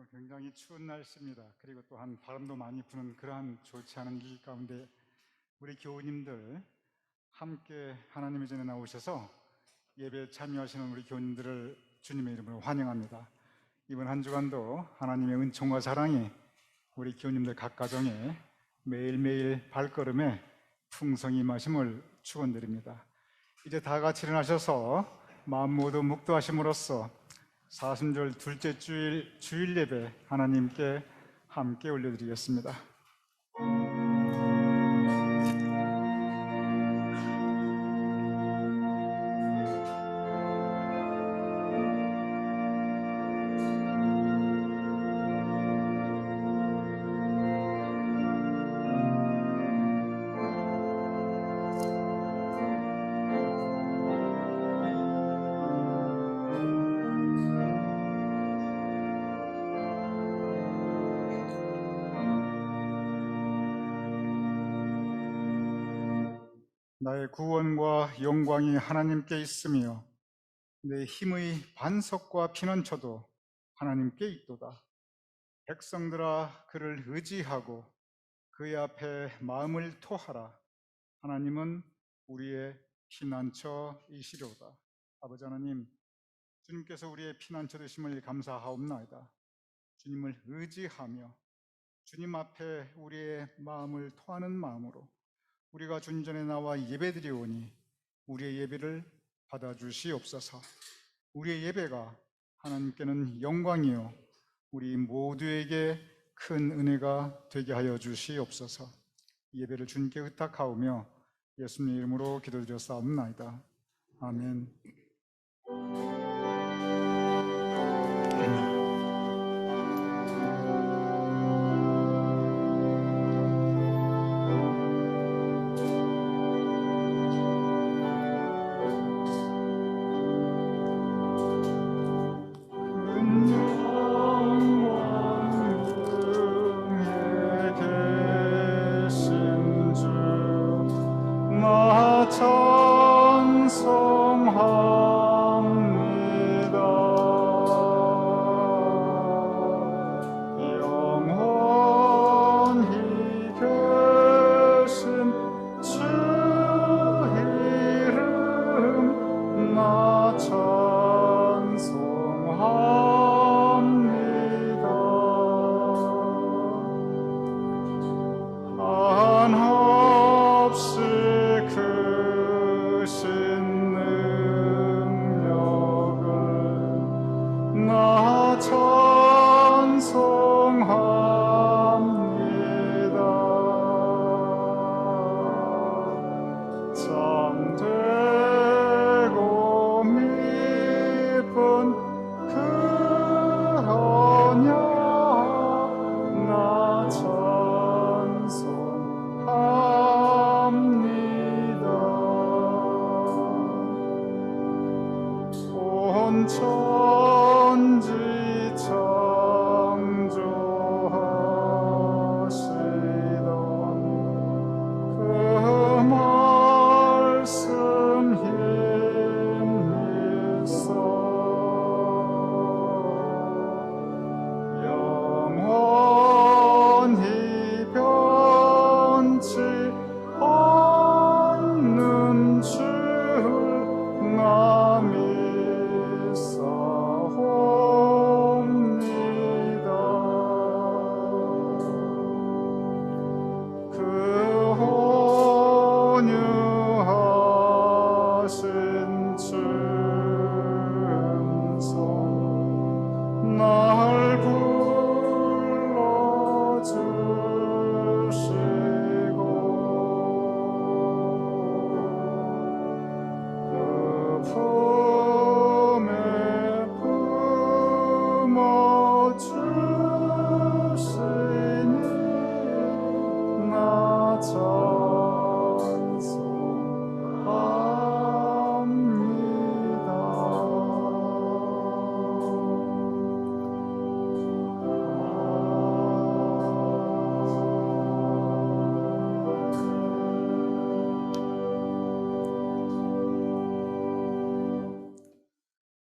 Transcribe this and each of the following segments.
오늘 굉장히 추운 날씨입니다. 그리고 또한 바람도 많이 부는 그러한 좋지 않은 일 가운데 우리 교우님들 함께 하나님의 전에 나오셔서 예배에 참여하시는 우리 교우님들을 주님의 이름으로 환영합니다. 이번 한 주간도 하나님의 은총과 사랑이 우리 교우님들 각 가정에 매일매일 발걸음에 풍성히 임하심을 축원드립니다. 이제 다 같이 일어나셔서 마음 모두 묵도하심으로써 사순절 둘째 주일 예배 하나님께 함께 올려드리겠습니다. 나의 구원과 영광이 하나님께 있으며 내 힘의 반석과 피난처도 하나님께 있도다. 백성들아 그를 의지하고 그의 앞에 마음을 토하라. 하나님은 우리의 피난처이시로다. 아버지 하나님, 주님께서 우리의 피난처 되심을 감사하옵나이다. 주님을 의지하며 주님 앞에 우리의 마음을 토하는 마음으로 우리가 주님 전에 나와 예배드리오니 우리의 예배를 받아주시옵소서. 우리의 예배가 하나님께는 영광이요 우리 모두에게 큰 은혜가 되게 하여 주시옵소서. 예배를 주님께 의탁하오며 예수님 이름으로 기도드렸사옵나이다. 아멘.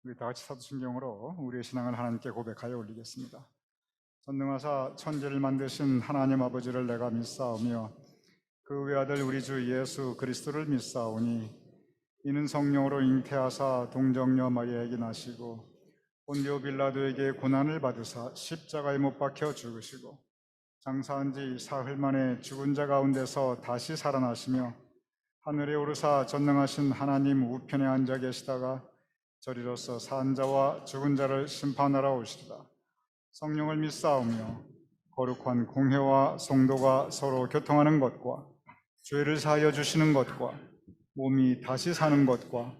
우리 다 같이 사도신경으로 우리의 신앙을 하나님께 고백하여 올리겠습니다. 전능하사 천지를 만드신 하나님 아버지를 내가 믿사오며 그 외아들 우리 주 예수 그리스도를 믿사오니 이는 성령으로 잉태하사 동정녀 마리아에게 나시고 본디오 빌라도에게 고난을 받으사 십자가에 못 박혀 죽으시고 장사한 지 사흘 만에 죽은 자 가운데서 다시 살아나시며 하늘에 오르사 전능하신 하나님 우편에 앉아 계시다가 저리로서 산 자와 죽은 자를 심판하러 오시리라. 성령을 믿사오며 거룩한 공회와 성도가 서로 교통하는 것과 죄를 사하여 주시는 것과 몸이 다시 사는 것과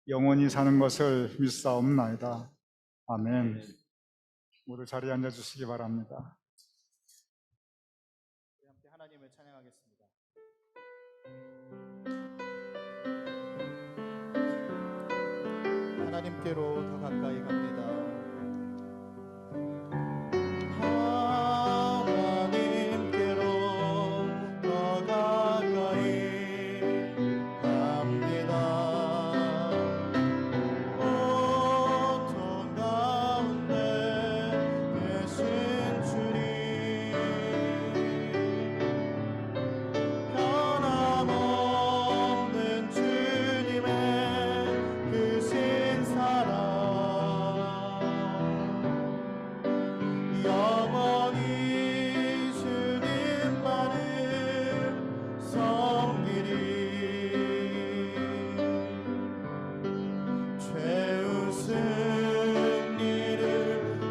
영원히 사는 것을 믿사옵나이다. 아멘. 모두 자리에 앉아 주시기 바랍니다. 우리 함께 하나님을 찬양하겠습니다. 하나님께로 더 가까이 갑니다. 하나님께로 더 가까이 갑니다. 고통 가운데 계신 주님, 변함없는 주님의 크신 사랑, 영원히 주님만을 섬기리. 죄의 승리를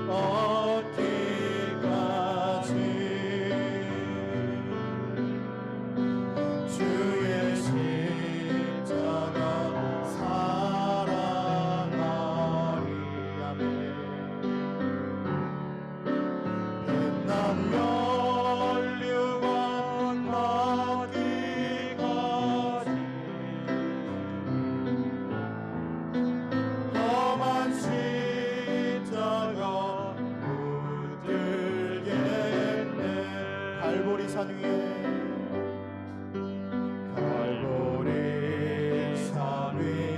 얻기까지 주의 십자가 사랑하리. 아멘. 빛난 면류관 받기까지 험한 십자가 붙들겠네. 갈보리 산 위에, 갈보리 산 위에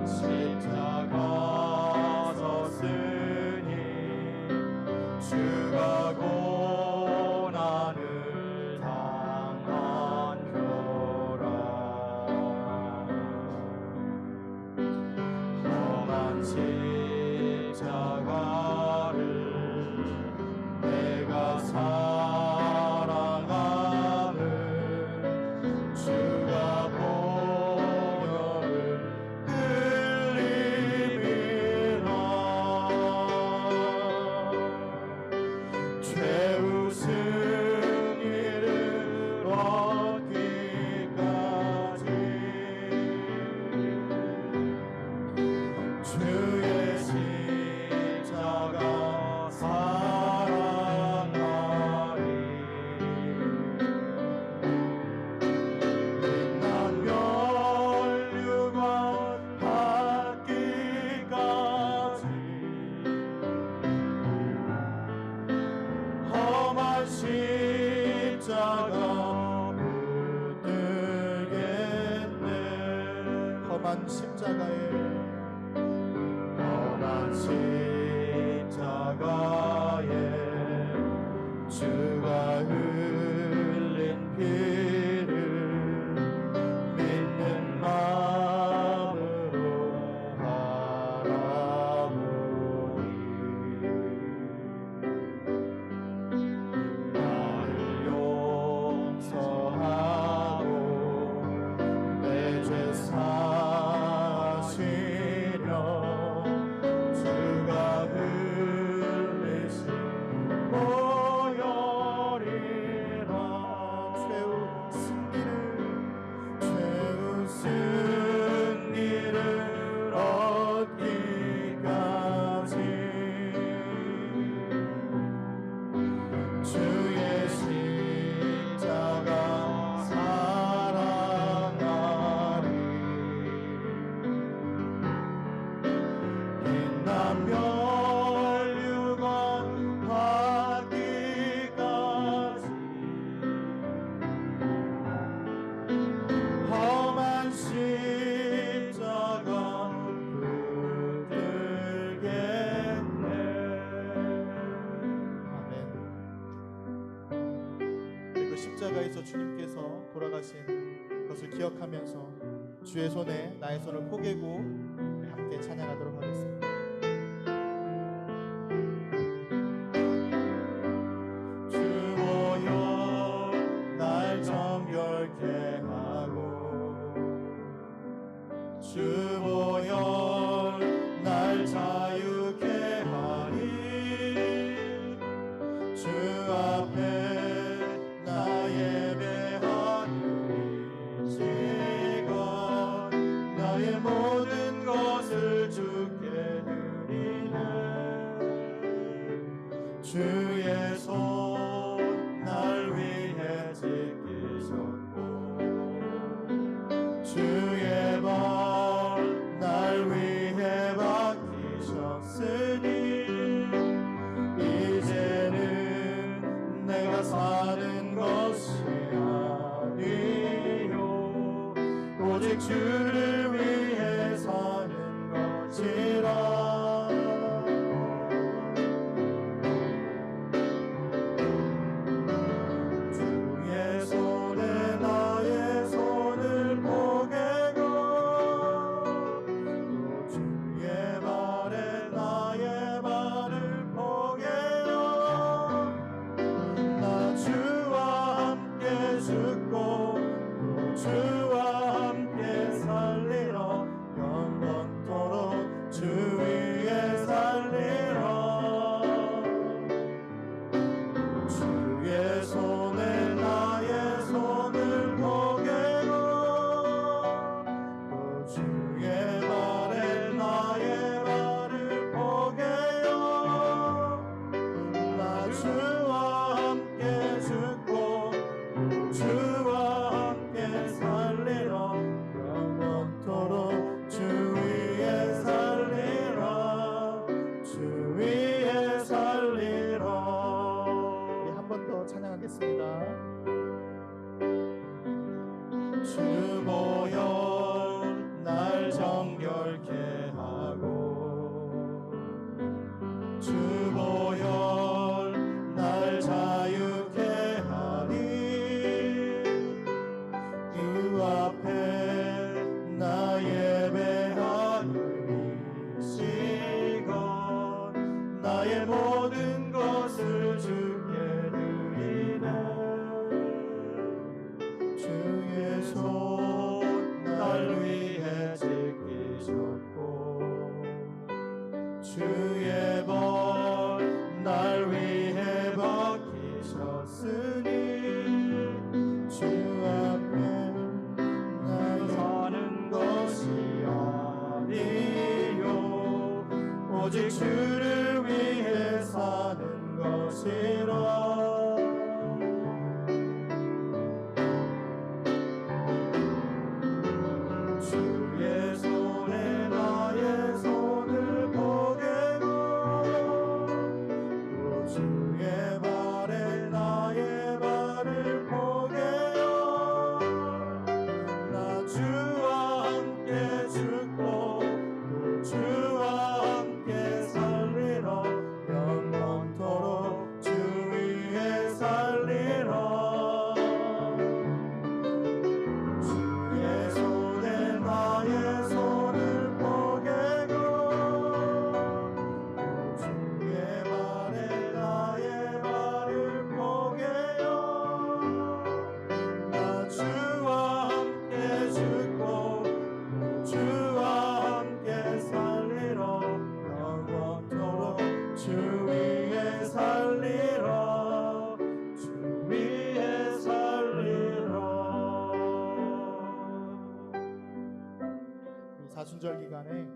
십자가 섰으니 주가 고난을 당한 표라. 험한 십자가를 내가 사랑함을 주가 보혈을 흘림이라. 죄의 승리를 얻기까지 주의 십자가 사랑하리. 빛난 면류관 받기까지 험한 십자가 붙들겠네. 험한 십자가에, 험한 십자가에 주가 흘린 피를 믿는 마음으로 바라보리. 나를 용서하고 내 죄 사하시려 주 십자가에서 주님께서 돌아가신 것을 기억하면서 주의 손에 나의 손을 포개고 우리 함께 찬양하도록 하겠습니다. 주보여 날 정결케 하고 주보여 날 자유케 하리 주 앞에 나 예배하는 이 시간 나의 모든 것을 주께 드리네 주의 손 날 위해 지키셨고 주의 발 날 위해 박히셨으니 이제는 내가 사는 것이 아니요 오직 주를 위해 사는 것이라 주의 손에 나의 손을 포개고 또 주의 발에 나의 발을 포개어 나 주와 함께 죽고 또 주와 함께 살리러 영원토록 주 위에 살리러 주의 손에 나의 손을 포개고 또 주의 발에 나의 발을 포개어 나 주와 함께 죽고 또 주와 함께 살리러 영원토록 주 위에 살리러 주 위에 살리러 우리 한 번 더 찬양하겠습니다. 주보여 날 정결케 하고 주보여 날 자유케 하리 주 앞에 나 예배하는 이 시간 나의 모든 것을 주께 드리네 주의 손 날 위해 지키셨고 주의 발 날 위해 박히셨으니 주 앞에 나 사는 것이 아니요 오직 주를 위해 사는 것이라 주의 손에 나의 손을 포개고 또 주의 발에 나의 발을 포개어 나 주와 함께 죽고 또 주와 함께 살리러 영원토록 주 위에 살리러 주의 손에 나의 손을 포개고 또 주의 발에 나의 발을 포개어 나 주와 함께 죽고 또 주와 함께 살리러 영원토록 주 위에 살리러 주 위에 살리러 이 사순절 기간에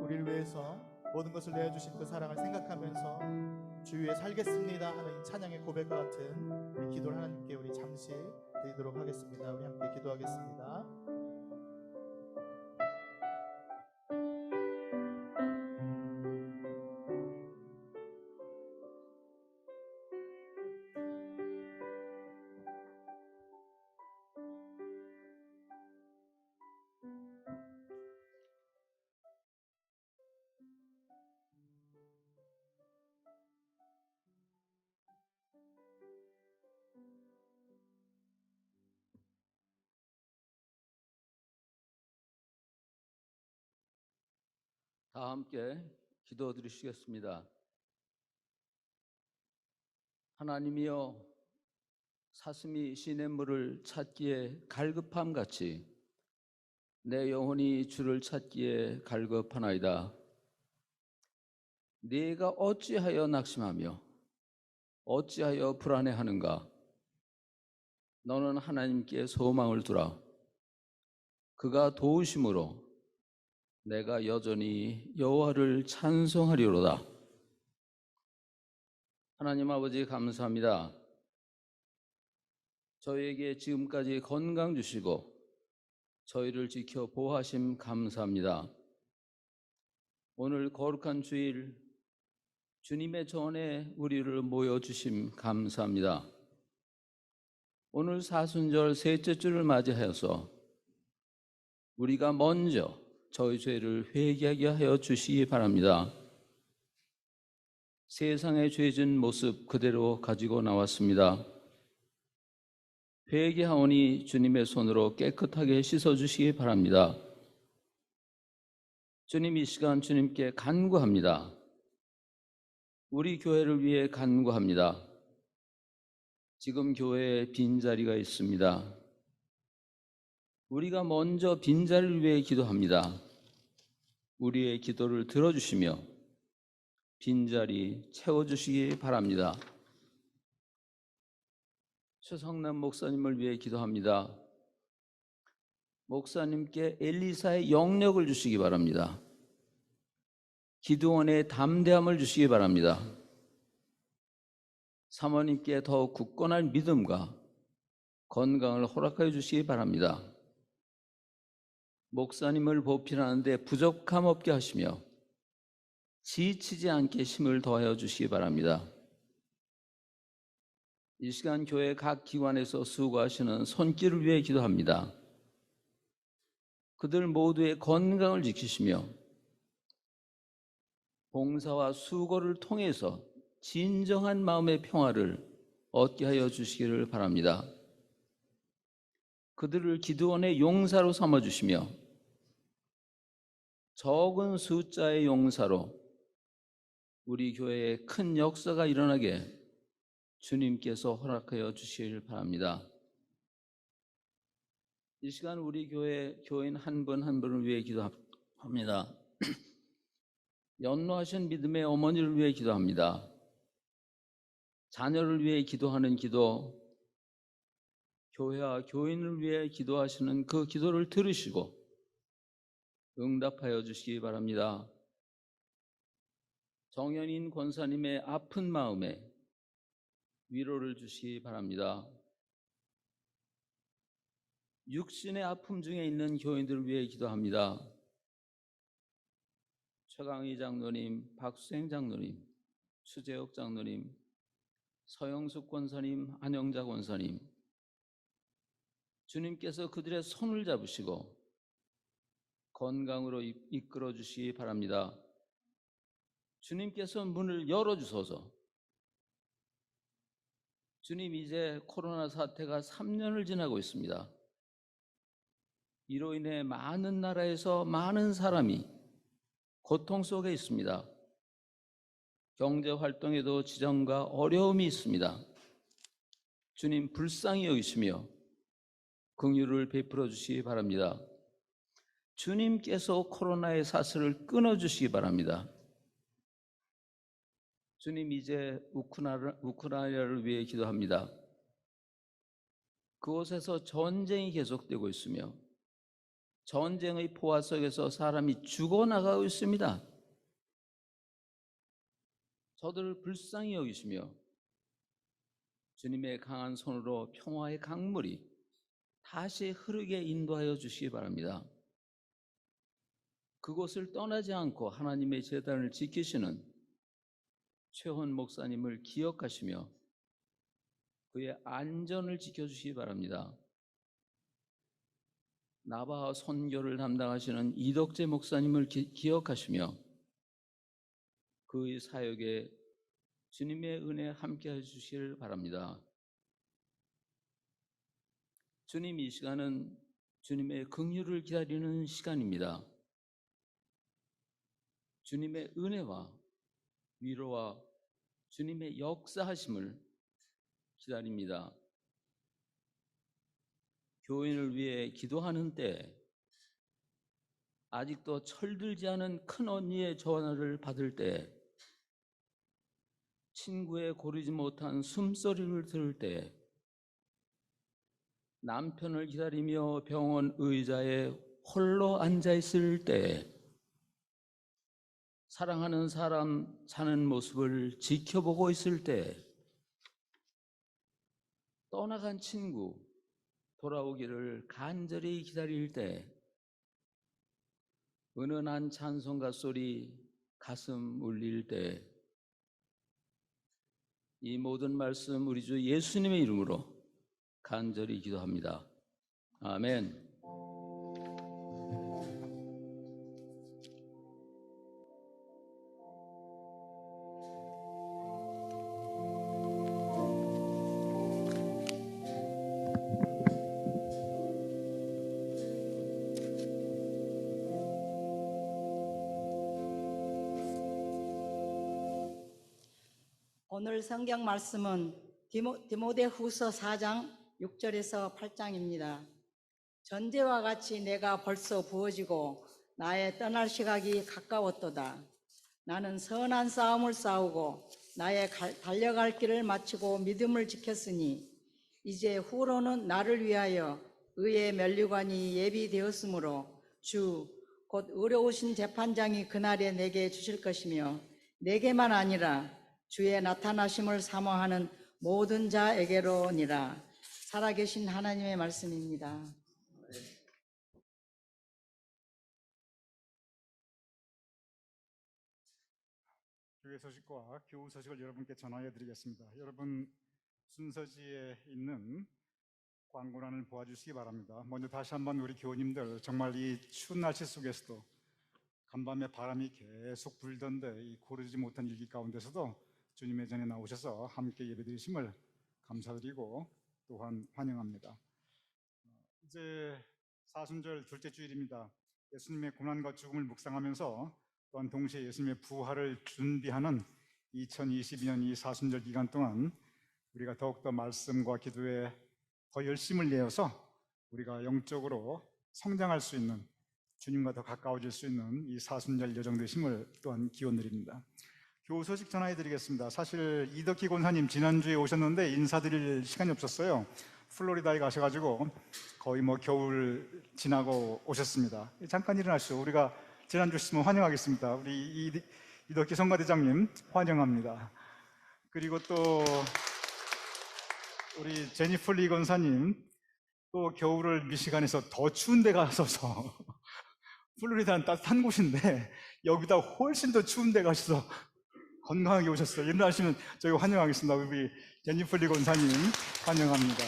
우리를 위해서 모든 것을 내어주신 그 사랑을 생각하면서 주 위에 살겠습니다 하는 이 찬양의 고백과 같은 이 기도를 하나님께 우리 잠시 드리도록 하겠습니다. 우리 함께 기도하겠습니다. 다 함께 기도드리시겠습니다. 하나님이여, 사슴이 시냇물을 찾기에 갈급함 같이 내 영혼이 주를 찾기에 갈급하나이다. 네가 어찌하여 낙심하며 어찌하여 불안해하는가? 너는 하나님께 소망을 두라. 그가 도우심으로 내가 여전히 여호와를 찬송하리로다. 하나님 아버지, 감사합니다. 저희에게 지금까지 건강 주시고 저희를 지켜 보호하심 감사합니다. 오늘 거룩한 주일 주님의 전에 우리를 모여주심 감사합니다. 오늘 사순절 셋째 주를 맞이하여서 우리가 먼저 저희 죄를 회개하게 하여 주시기 바랍니다. 세상의 죄진 모습 그대로 가지고 나왔습니다. 회개하오니 주님의 손으로 깨끗하게 씻어주시기 바랍니다. 주님, 이 시간 주님께 간구합니다. 우리 교회를 위해 간구합니다. 지금 교회에 빈자리가 있습니다. 우리가 먼저 빈자리를 위해 기도합니다. 우리의 기도를 들어주시며 빈자리 채워주시기 바랍니다. 최성남 목사님을 위해 기도합니다. 목사님께 엘리사의 영력을 주시기 바랍니다. 기드온의 담대함을 주시기 바랍니다. 사모님께 더욱 굳건한 믿음과 건강을 허락하여 주시기 바랍니다. 목사님을 보필하는데 부족함 없게 하시며 지치지 않게 힘을 더하여 주시기 바랍니다. 이 시간 교회 각 기관에서 수고하시는 손길을 위해 기도합니다. 그들 모두의 건강을 지키시며 봉사와 수고를 통해서 진정한 마음의 평화를 얻게 하여 주시기를 바랍니다. 그들을 기드온의 용사로 삼아주시며 적은 숫자의 용사로 우리 교회에 큰 역사가 일어나게 주님께서 허락하여 주시길 바랍니다. 이 시간 우리 교회 교인 한 분 한 분을 위해 기도합니다. 연로하신 믿음의 어머니를 위해 기도합니다. 자녀를 위해 기도하는 기도, 교회와 교인을 위해 기도하시는 그 기도를 들으시고 응답하여 주시기 바랍니다. 정연인 권사님의 아픈 마음에 위로를 주시기 바랍니다. 육신의 아픔 중에 있는 교인들을 위해 기도합니다. 최강희 장로님, 박수행 장로님, 추재혁 장로님, 서영숙 권사님, 안영자 권사님, 주님께서 그들의 손을 잡으시고 건강으로 이끌어 주시기 바랍니다. 주님께서 문을 열어주소서. 주님, 이제 코로나 사태가 3년을 지나고 있습니다. 이로 인해 많은 나라에서 많은 사람이 고통 속에 있습니다. 경제 활동에도 지정과 어려움이 있습니다. 주님, 불쌍히 여기시며 긍휼을 베풀어 주시기 바랍니다. 주님께서 코로나의 사슬을 끊어 주시기 바랍니다. 주님, 이제 우크라이나를 위해 기도합니다. 그곳에서 전쟁이 계속되고 있으며 전쟁의 포화 속에서 사람이 죽어나가고 있습니다. 저들을 불쌍히 여기시며 주님의 강한 손으로 평화의 강물이 다시 흐르게 인도하여 주시기 바랍니다. 그곳을 떠나지 않고 하나님의 제단을 지키시는 최헌 목사님을 기억하시며 그의 안전을 지켜주시기 바랍니다. 나바하 선교를 담당하시는 이덕재 목사님을 기억하시며 그의 사역에 주님의 은혜 함께 해주시길 바랍니다. 주님, 이 시간은 주님의 긍휼을 기다리는 시간입니다. 주님의 은혜와 위로와 주님의 역사하심을 기다립니다. 교인을 위해 기도하는 때 아직도 철들지 않은 큰 언니의 전화를 받을 때, 친구의 고르지 못한 숨소리를 들을 때, 남편을 기다리며 병원 의자에 홀로 앉아 있을 때, 사랑하는 사람 사는 모습을 지켜보고 있을 때, 떠나간 친구 돌아오기를 간절히 기다릴 때, 은은한 찬송가 소리 가슴 울릴 때, 이 모든 말씀 우리 주 예수님의 이름으로 간절히 기도합니다. 아멘. 오늘 성경 말씀은 디모데후서 4장 6절에서 8장입니다. 전제와 같이 내가 벌써 부어지고 나의 떠날 시각이 가까웠도다. 나는 선한 싸움을 싸우고 나의 달려갈 길을 마치고 믿음을 지켰으니 이제 후로는 나를 위하여 의의 면류관이 예비되었으므로 주 곧 의로우신 재판장이 그날에 내게 주실 것이며 내게만 아니라 주의 나타나심을 사모하는 모든 자에게로니라. 살아계신 하나님의 말씀입니다. 교회 소식과 교우 소식을 여러분께 전하여 드리겠습니다. 여러분 순서지에 있는 광고란을 보아주시기 바랍니다. 먼저 다시 한번 우리 교우님들, 정말 이 추운 날씨 속에서도 간밤에 바람이 계속 불던데 이 고르지 못한 일기 가운데서도 주님의 전에 나오셔서 함께 예배드리심을 감사드리고 또한 환영합니다. 이제 사순절 둘째 주일입니다. 예수님의 고난과 죽음을 묵상하면서 또한 동시에 예수님의 부활을 준비하는 2022년 이 사순절 기간 동안 우리가 더욱더 말씀과 기도에 더 열심을 내어서 우리가 영적으로 성장할 수 있는, 주님과 더 가까워질 수 있는 이 사순절 여정 되심을 또한 기원드립니다. 교우 소식 전해드리겠습니다. 사실 이덕희 권사님 지난주에 오셨는데 인사드릴 시간이 없었어요. 플로리다에 가셔가지고 거의 겨울 지나고 오셨습니다. 잠깐 일어나시죠. 우리가 지난주 있으면 환영하겠습니다. 우리 이덕희 성가대장님 환영합니다. 그리고 또 우리 제니퍼 리 권사님, 또 겨울을 미시간에서 더 추운 데 가셔서 플로리다는 따뜻한 곳인데 여기다 훨씬 더 추운 데 가셔서 건강하게 오셨어요. 일어나시면 저희 환영하겠습니다. 우리 제니퍼 리 권사님 환영합니다.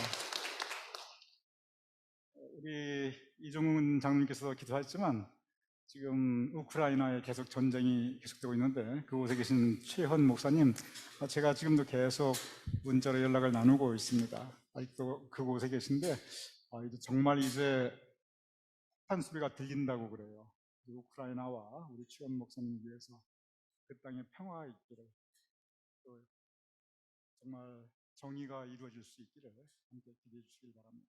우리 이종훈 장로님께서 기도하셨지만 지금 우크라이나에 계속 전쟁이 계속되고 있는데 그곳에 계신 최현 목사님, 제가 지금도 계속 문자로 연락을 나누고 있습니다. 아직도 그곳에 계신데 정말 이제 폭탄 소리가 들린다고 그래요. 우크라이나와 우리 최현 목사님 위해서 그 땅에 평화가 있기를, 또 정말 정의가 이루어질 수 있기를 함께 기도해 주시기 바랍니다.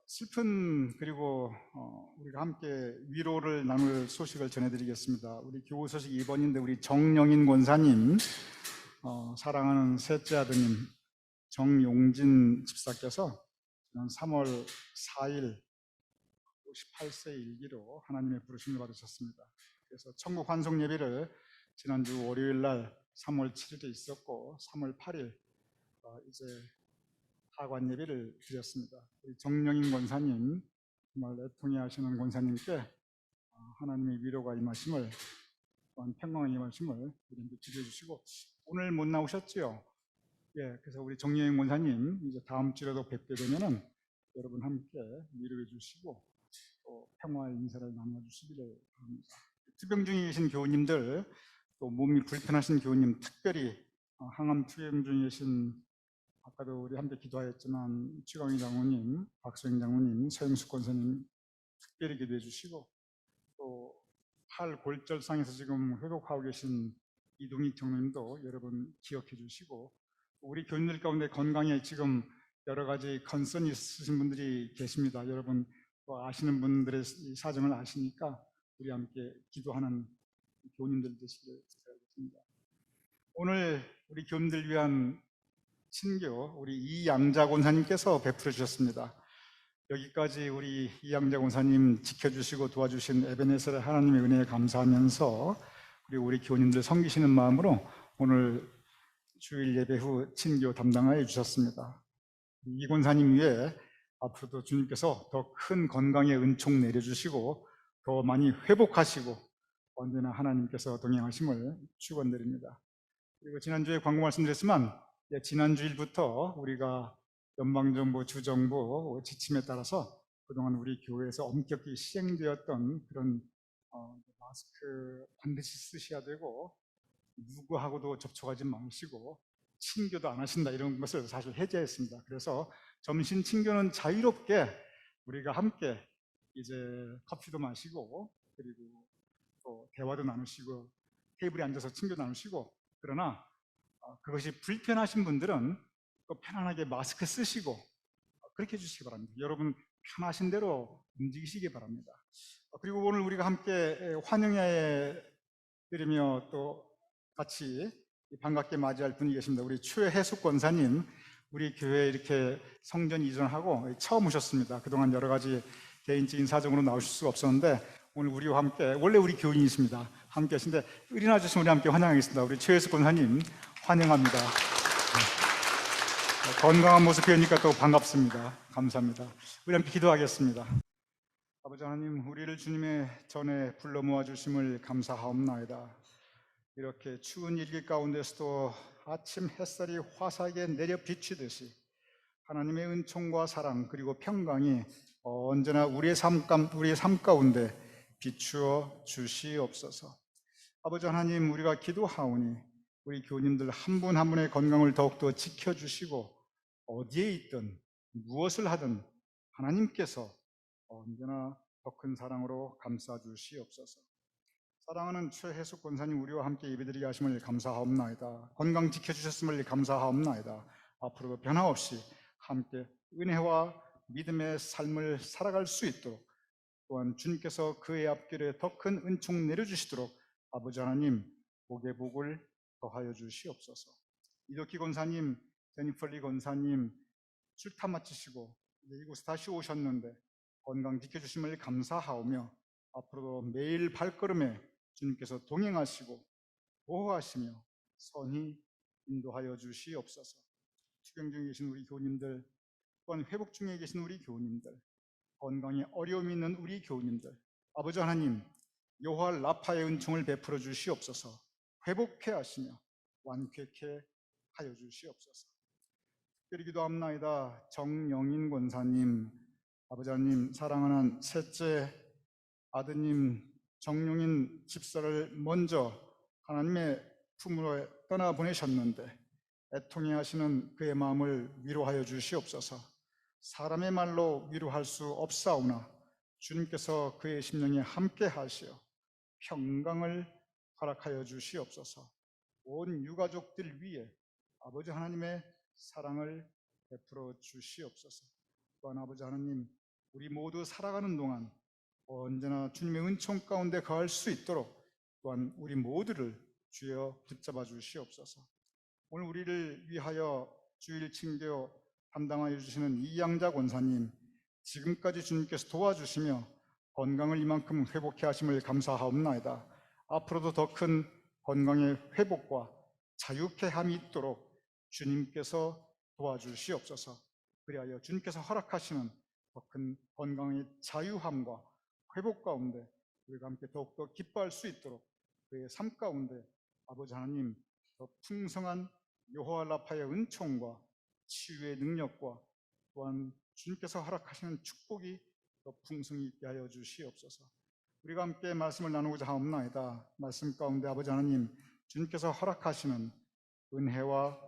슬픈, 그리고 우리가 함께 위로를 나눌 소식을 전해드리겠습니다. 우리 교우 소식 2번인데 우리 정영인 권사님, 사랑하는 셋째 아드님 정용진 집사께서 지난 3월 4일 58세 일기로 하나님의 부르심을 받으셨습니다. 그래서 천국 환송 예배를 지난주 월요일 날 3월 7일에 있었고 3월 8일 이제 하관 예배를 드렸습니다. 우리 정영인 권사님, 정말 애통해 하시는 권사님께 하나님의 위로가 임하심을, 또한 평강이 임하심을 우리한테 기도해 주시고, 오늘 못 나오셨지요? 예, 그래서 우리 정영인 권사님 이제 다음 주에도 뵙게 되면은 여러분 함께 위로해 주시고 또 평화의 인사를 나눠 주시기를 바랍니다. 투병 중에 계신 교우님들, 또 몸이 불편하신 교우님, 특별히 항암 투병 중에 계신, 아까도 우리 함께 기도하였지만 최광희 장로님, 박소영 장로님, 서영숙 권사님 특별히 기도해 주시고, 또 팔골절상에서 지금 회복하고 계신 이동희 장로님도 여러분 기억해 주시고, 우리 교인들 가운데 건강에 지금 여러 가지 컨선이 있으신 분들이 계십니다. 여러분 또 아시는 분들의 이 사정을 아시니까 우리 함께 기도하는 교인들 되시길 바라겠습니다. 오늘 우리 교인들 위한 친교 우리 이양자 권사님께서 베풀어 주셨습니다. 여기까지 우리 이양자 권사님 지켜주시고 도와주신 에베네셀 하나님의 은혜에 감사하면서 그리고 우리 교인들 섬기시는 마음으로 오늘 주일 예배 후 친교 담당하여 주셨습니다. 이 권사님 위에 앞으로도 주님께서 더 큰 건강의 은총 내려주시고 더 많이 회복하시고 언제나 하나님께서 동행하심을 축원드립니다. 그리고 지난주에 광고 말씀드렸지만 지난주일부터 우리가 연방정부, 주정부 지침에 따라서 그동안 우리 교회에서 엄격히 시행되었던 그런 마스크 반드시 쓰셔야 되고 누구하고도 접촉하지 마시고 친교도 안 하신다 이런 것을 사실 해제했습니다. 그래서 점심 친교는 자유롭게 우리가 함께 이제 커피도 마시고 그리고 또 대화도 나누시고 테이블에 앉아서 친교도 나누시고, 그러나 그것이 불편하신 분들은 또 편안하게 마스크 쓰시고 그렇게 해주시기 바랍니다. 여러분 편하신 대로 움직이시기 바랍니다. 그리고 오늘 우리가 함께 환영회 드리며 또 같이 반갑게 맞이할 분이 계십니다. 우리 최혜숙 권사님, 우리 교회에 이렇게 성전 이전하고 처음 오셨습니다. 그동안 여러 가지 개인적인 사정으로 나오실 수가 없었는데 오늘 우리와 함께, 원래 우리 교인이십니다. 함께 하신데 일어나 주시면 우리 함께 환영하겠습니다. 우리 최혜숙 권사님 환영합니다. 건강한 모습 배우니까 또 반갑습니다. 감사합니다. 우리 함께 기도하겠습니다. 아버지 하나님, 우리를 주님의 전에 불러 모아 주심을 감사하옵나이다. 이렇게 추운 일기 가운데서도 아침 햇살이 화사하게 내려 비추듯이 하나님의 은총과 사랑 그리고 평강이 언제나 우리의 삶 가운데 비추어 주시옵소서. 아버지 하나님, 우리가 기도하오니 우리 교우님들 한 분 한 분의 건강을 더욱더 지켜주시고 어디에 있든 무엇을 하든 하나님께서 언제나 더 큰 사랑으로 감싸주시옵소서. 사랑하는 최혜숙 권사님, 우리와 함께 예배드리게 하심을 감사하옵나이다. 건강 지켜주셨음을 감사하옵나이다. 앞으로도 변함없이 함께 은혜와 믿음의 삶을 살아갈 수 있도록, 또한 주님께서 그의 앞길에 더 큰 은총 내려주시도록 아버지 하나님 복의 복을 더하여 주시옵소서. 이덕기 권사님, 제니펄리 권사님 출타 마치시고 이제 이곳에 다시 오셨는데 건강 지켜주심을 감사하오며 앞으로도 매일 발걸음에 주님께서 동행하시고 보호하시며 선히 인도하여 주시옵소서. 투병 중에 계신 우리 교우님들, 또한 회복 중에 계신 우리 교우님들, 건강에 어려움이 있는 우리 교우님들, 아버지 하나님 여호와 라파의 은총을 베풀어 주시옵소서. 회복케 하시며 완쾌케 하여 주시옵소서. 특별히 기도합나이다. 정영인 권사님, 아버지 하나님 사랑하는 셋째 아드님 정용인 집사를 먼저 하나님의 품으로 떠나보내셨는데 애통해 하시는 그의 마음을 위로하여 주시옵소서. 사람의 말로 위로할 수 없사오나 주님께서 그의 심령에 함께 하시어 평강을 허락하여 주시옵소서. 온 유가족들 위에 아버지 하나님의 사랑을 베풀어 주시옵소서. 또한 아버지 하나님, 우리 모두 살아가는 동안 언제나 주님의 은총 가운데 거할 수 있도록 또한 우리 모두를 주여 붙잡아 주시옵소서. 오늘 우리를 위하여 주일 친교 담당하여 주시는 이양자 권사님, 지금까지 주님께서 도와주시며 건강을 이만큼 회복해 하심을 감사하옵나이다. 앞으로도 더 큰 건강의 회복과 자유케 함이 있도록 주님께서 도와주시옵소서. 그리하여 주님께서 허락하시는 더 큰 건강의 자유함과 회복 가운데 우리가 함께 더욱더 기뻐할 수 있도록 그의 삶 가운데 아버지 하나님 더 풍성한 여호와 라파의 은총과 치유의 능력과 또한 주님께서 허락하시는 축복이 더 풍성히 있게 하여 주시옵소서. 우리가 함께 말씀을 나누고자 하옵나이다. 말씀 가운데 아버지 하나님 주님께서 허락하시는 은혜와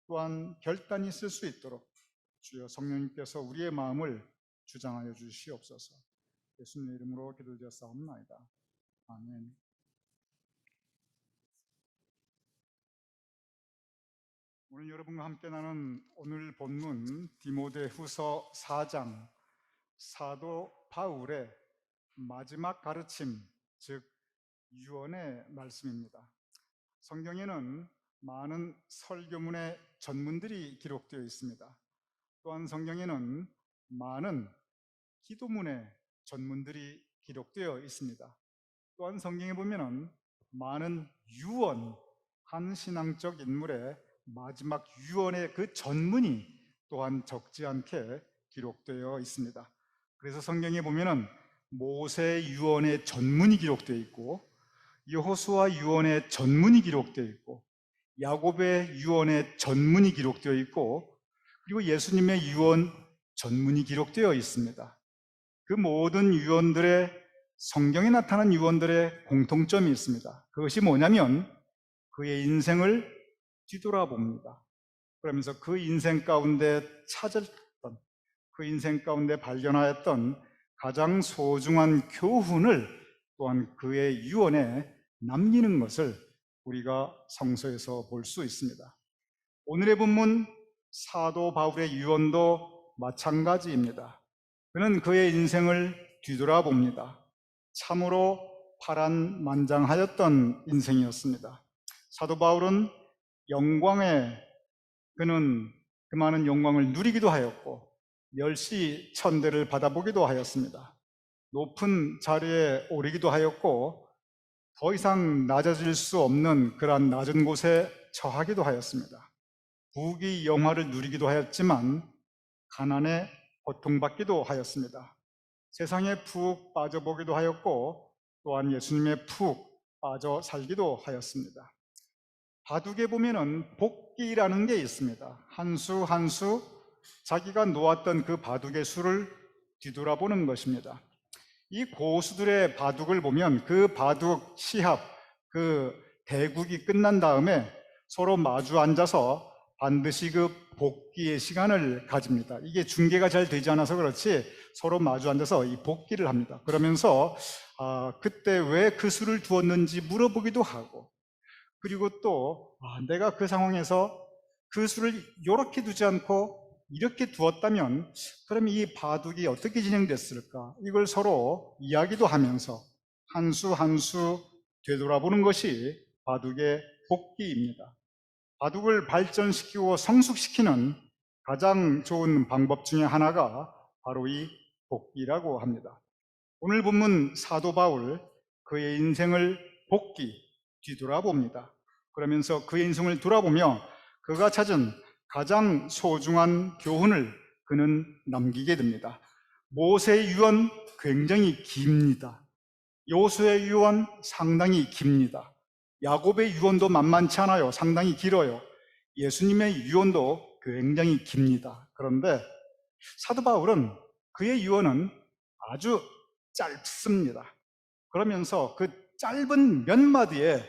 또한 결단이 있을 수 있도록 주여 성령님께서 우리의 마음을 주장하여 주시옵소서. 예수님의 이름으로 기도드렸사옵나이다. 아멘. 오늘 여러분과 함께 나눈 오늘 본문 디모데후서 4장, 사도 바울의 마지막 가르침, 즉 유언의 말씀입니다. 성경에는 많은 설교문의 전문들이 기록되어 있습니다. 또한 성경에는 많은 기도문의 전문들이 기록되어 있습니다. 또한 성경에 보면은 많은 유언, 한 신앙적 인물의 마지막 유언의 그 전문이 또한 적지 않게 기록되어 있습니다. 그래서 성경에 보면은 모세 유언의 전문이 기록되어 있고, 여호수아 유언의 전문이 기록되어 있고, 야곱의 유언의 전문이 기록되어 있고, 그리고 예수님의 유언 전문이 기록되어 있습니다. 그 모든 유언들의, 성경에 나타난 유언들의 공통점이 있습니다. 그것이 뭐냐면 그의 인생을 뒤돌아봅니다. 그러면서 그 인생 가운데 찾았던, 그 인생 가운데 발견하였던 가장 소중한 교훈을 또한 그의 유언에 남기는 것을 우리가 성서에서 볼 수 있습니다. 오늘의 본문 사도 바울의 유언도 마찬가지입니다. 그는 그의 인생을 뒤돌아봅니다. 참으로 파란만장하였던 인생이었습니다. 사도 바울은 그는 그 많은 영광을 누리기도 하였고 멸시천대를 받아보기도 하였습니다. 높은 자리에 오르기도 하였고 더 이상 낮아질 수 없는 그러한 낮은 곳에 처하기도 하였습니다. 부귀 영화를 누리기도 하였지만 가난에 고통받기도 하였습니다. 세상에 푹 빠져보기도 하였고 또한 예수님에 푹 빠져 살기도 하였습니다. 바둑에 보면은 복기라는 게 있습니다. 한 수 한 수 자기가 놓았던 그 바둑의 수를 뒤돌아보는 것입니다. 이 고수들의 바둑을 보면 그 바둑 시합, 그 대국이 끝난 다음에 서로 마주 앉아서 반드시 그 복기의 시간을 가집니다. 이게 중계가 잘 되지 않아서 그렇지 서로 마주 앉아서 이 복기를 합니다. 그러면서 그때 왜 그 수를 두었는지 물어보기도 하고, 그리고 또 내가 그 상황에서 그 수를 이렇게 두지 않고 이렇게 두었다면 그럼 이 바둑이 어떻게 진행됐을까? 이걸 서로 이야기도 하면서 한 수 한 수 되돌아보는 것이 바둑의 복기입니다. 바둑을 발전시키고 성숙시키는 가장 좋은 방법 중에 하나가 바로 이 복기라고 합니다. 오늘 본문 사도 바울, 그의 인생을 뒤돌아봅니다. 그러면서 그의 인생을 돌아보며 그가 찾은 가장 소중한 교훈을 그는 남기게 됩니다. 모세의 유언 굉장히 깁니다. 여호수아의 유언 상당히 깁니다. 야곱의 유언도 만만치 않아요. 상당히 길어요. 예수님의 유언도 굉장히 깁니다. 그런데 사도 바울은 그의 유언은 아주 짧습니다. 그러면서 그 짧은 몇 마디에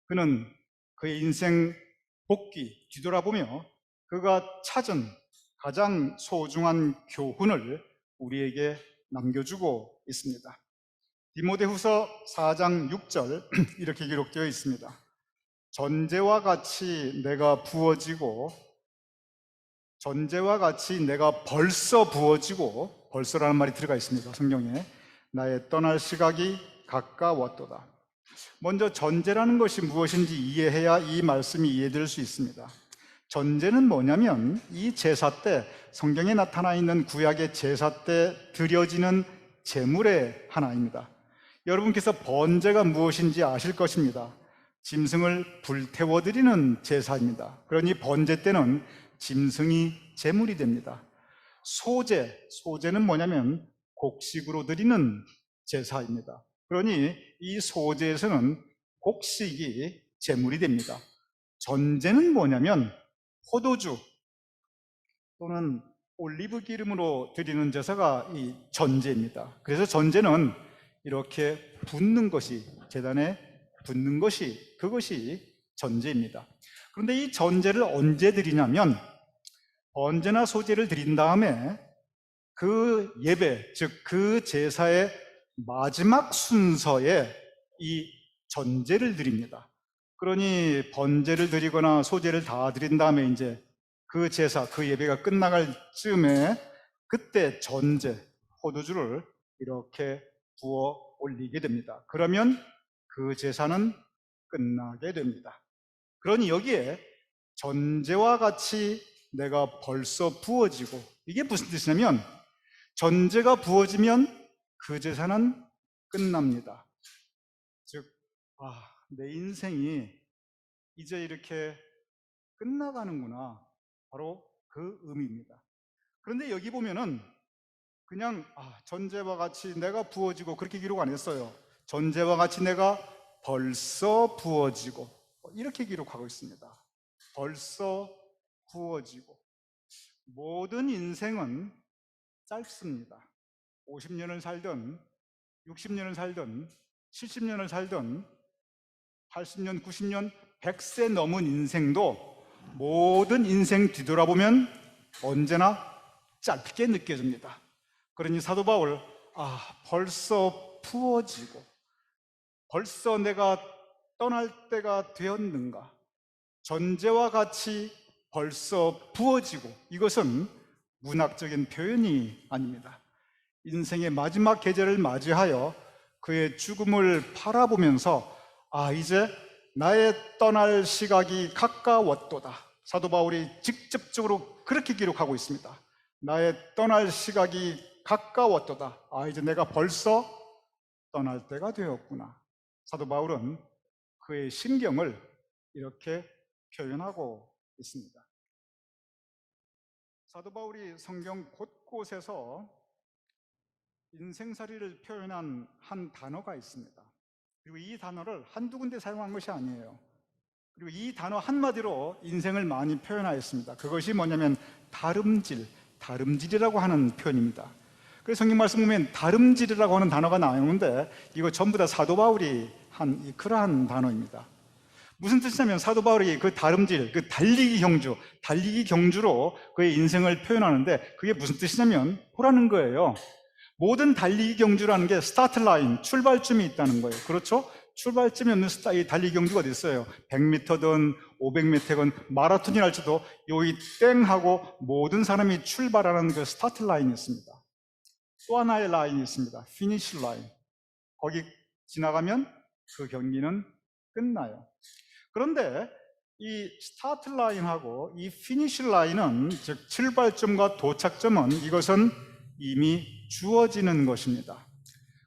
그는 그의 인생 뒤돌아보며 그가 찾은 가장 소중한 교훈을 우리에게 남겨주고 있습니다. 디모데후서 4장 6절 이렇게 기록되어 있습니다. 전제와 같이 내가 벌써 부어지고, 벌써라는 말이 들어가 있습니다. 성경에. 나의 떠날 시각이 가까웠도다. 먼저 전제라는 것이 무엇인지 이해해야 이 말씀이 이해될 수 있습니다. 전제는 뭐냐면 이 제사 때, 성경에 나타나 있는 구약의 제사 때 드려지는 제물의 하나입니다. 여러분께서 번제가 무엇인지 아실 것입니다. 짐승을 불태워 드리는 제사입니다. 그러니 번제 때는 짐승이 제물이 됩니다. 소제는 뭐냐면 곡식으로 드리는 제사입니다. 그러니 이 소제에서는 곡식이 제물이 됩니다. 전제는 뭐냐면 포도주 또는 올리브 기름으로 드리는 제사가 이 전제입니다. 그래서 전제는 이렇게 붓는 것이, 제단에 붓는 것이, 그것이 전제입니다. 그런데 이 전제를 언제 드리냐면 번제나 소제를 드린 다음에 그 예배, 즉 그 제사의 마지막 순서에 이 전제를 드립니다. 그러니 번제를 드리거나 소제를 다 드린 다음에 이제 그 제사, 그 예배가 끝나갈 즈음에 그때 전제, 포도주를 이렇게 부어 올리게 됩니다. 그러면 그 제사는 끝나게 됩니다. 그러니 여기에 전제와 같이 내가 벌써 부어지고, 이게 무슨 뜻이냐면 전제가 부어지면 그 제사는 끝납니다. 즉, 내 인생이 이제 이렇게 끝나가는구나, 바로 그 의미입니다. 그런데 여기 보면은 그냥 전제와 같이 내가 부어지고 그렇게 기록 안 했어요. 전제와 같이 내가 벌써 부어지고 이렇게 기록하고 있습니다. 벌써 부어지고. 모든 인생은 짧습니다. 50년을 살든 60년을 살든 70년을 살든 80년, 90년, 100세 넘은 인생도 모든 인생 뒤돌아보면 언제나 짧게 느껴집니다. 그러니 사도 바울, 벌써 부어지고 벌써 내가 떠날 때가 되었는가? 전제와 같이 벌써 부어지고, 이것은 문학적인 표현이 아닙니다. 인생의 마지막 계절을 맞이하여 그의 죽음을 바라보면서 이제 나의 떠날 시각이 가까웠도다. 사도 바울이 직접적으로 그렇게 기록하고 있습니다. 나의 떠날 시각이 가까웠도다. 이제 내가 벌써 떠날 때가 되었구나. 사도 바울은 그의 심경을 이렇게 표현하고 있습니다. 사도 바울이 성경 곳곳에서 인생살이를 표현한 한 단어가 있습니다. 그리고 이 단어를 한두 군데 사용한 것이 아니에요. 그리고 이 단어 한마디로 인생을 많이 표현하였습니다. 그것이 뭐냐면 다름질이라고 하는 표현입니다. 그래서 성경 말씀 보면 다름질이라고 하는 단어가 나오는데 이거 전부 다 사도 바울이 한 그러한 단어입니다. 무슨 뜻이냐면 사도 바울이 그 다름질, 그 달리기 경주로 그의 인생을 표현하는데 그게 무슨 뜻이냐면 보라는 거예요. 모든 달리기 경주라는 게 스타트 라인, 출발점이 있다는 거예요. 그렇죠? 출발점이 없는 이 달리기 경주가 어디 있어요? 100m든 500m든 마라톤이랄지도 여기 땡 하고 모든 사람이 출발하는 그 스타트 라인이 있습니다. 또 하나의 라인이 있습니다. 피니시 라인. 거기 지나가면 그 경기는 끝나요. 그런데 이 스타트 라인하고 이 피니시 라인은, 즉 출발점과 도착점은, 이것은 이미 주어지는 것입니다.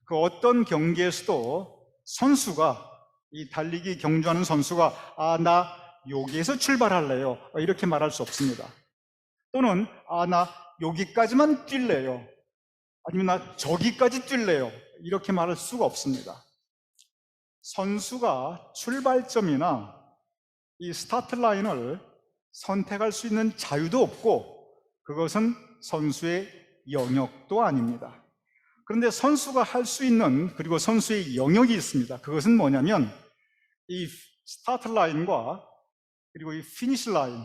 그 어떤 경기에서도 선수가, 이 달리기 경주하는 선수가 나 여기에서 출발할래요, 이렇게 말할 수 없습니다. 또는 나 여기까지만 뛸래요, 아니면 나 저기까지 뛸래요, 이렇게 말할 수가 없습니다. 선수가 출발점이나 이 스타트 라인을 선택할 수 있는 자유도 없고 그것은 선수의 영역도 아닙니다. 그런데 선수가 할 수 있는, 그리고 선수의 영역이 있습니다. 그것은 뭐냐면 이 스타트 라인과 그리고 이 피니시 라인,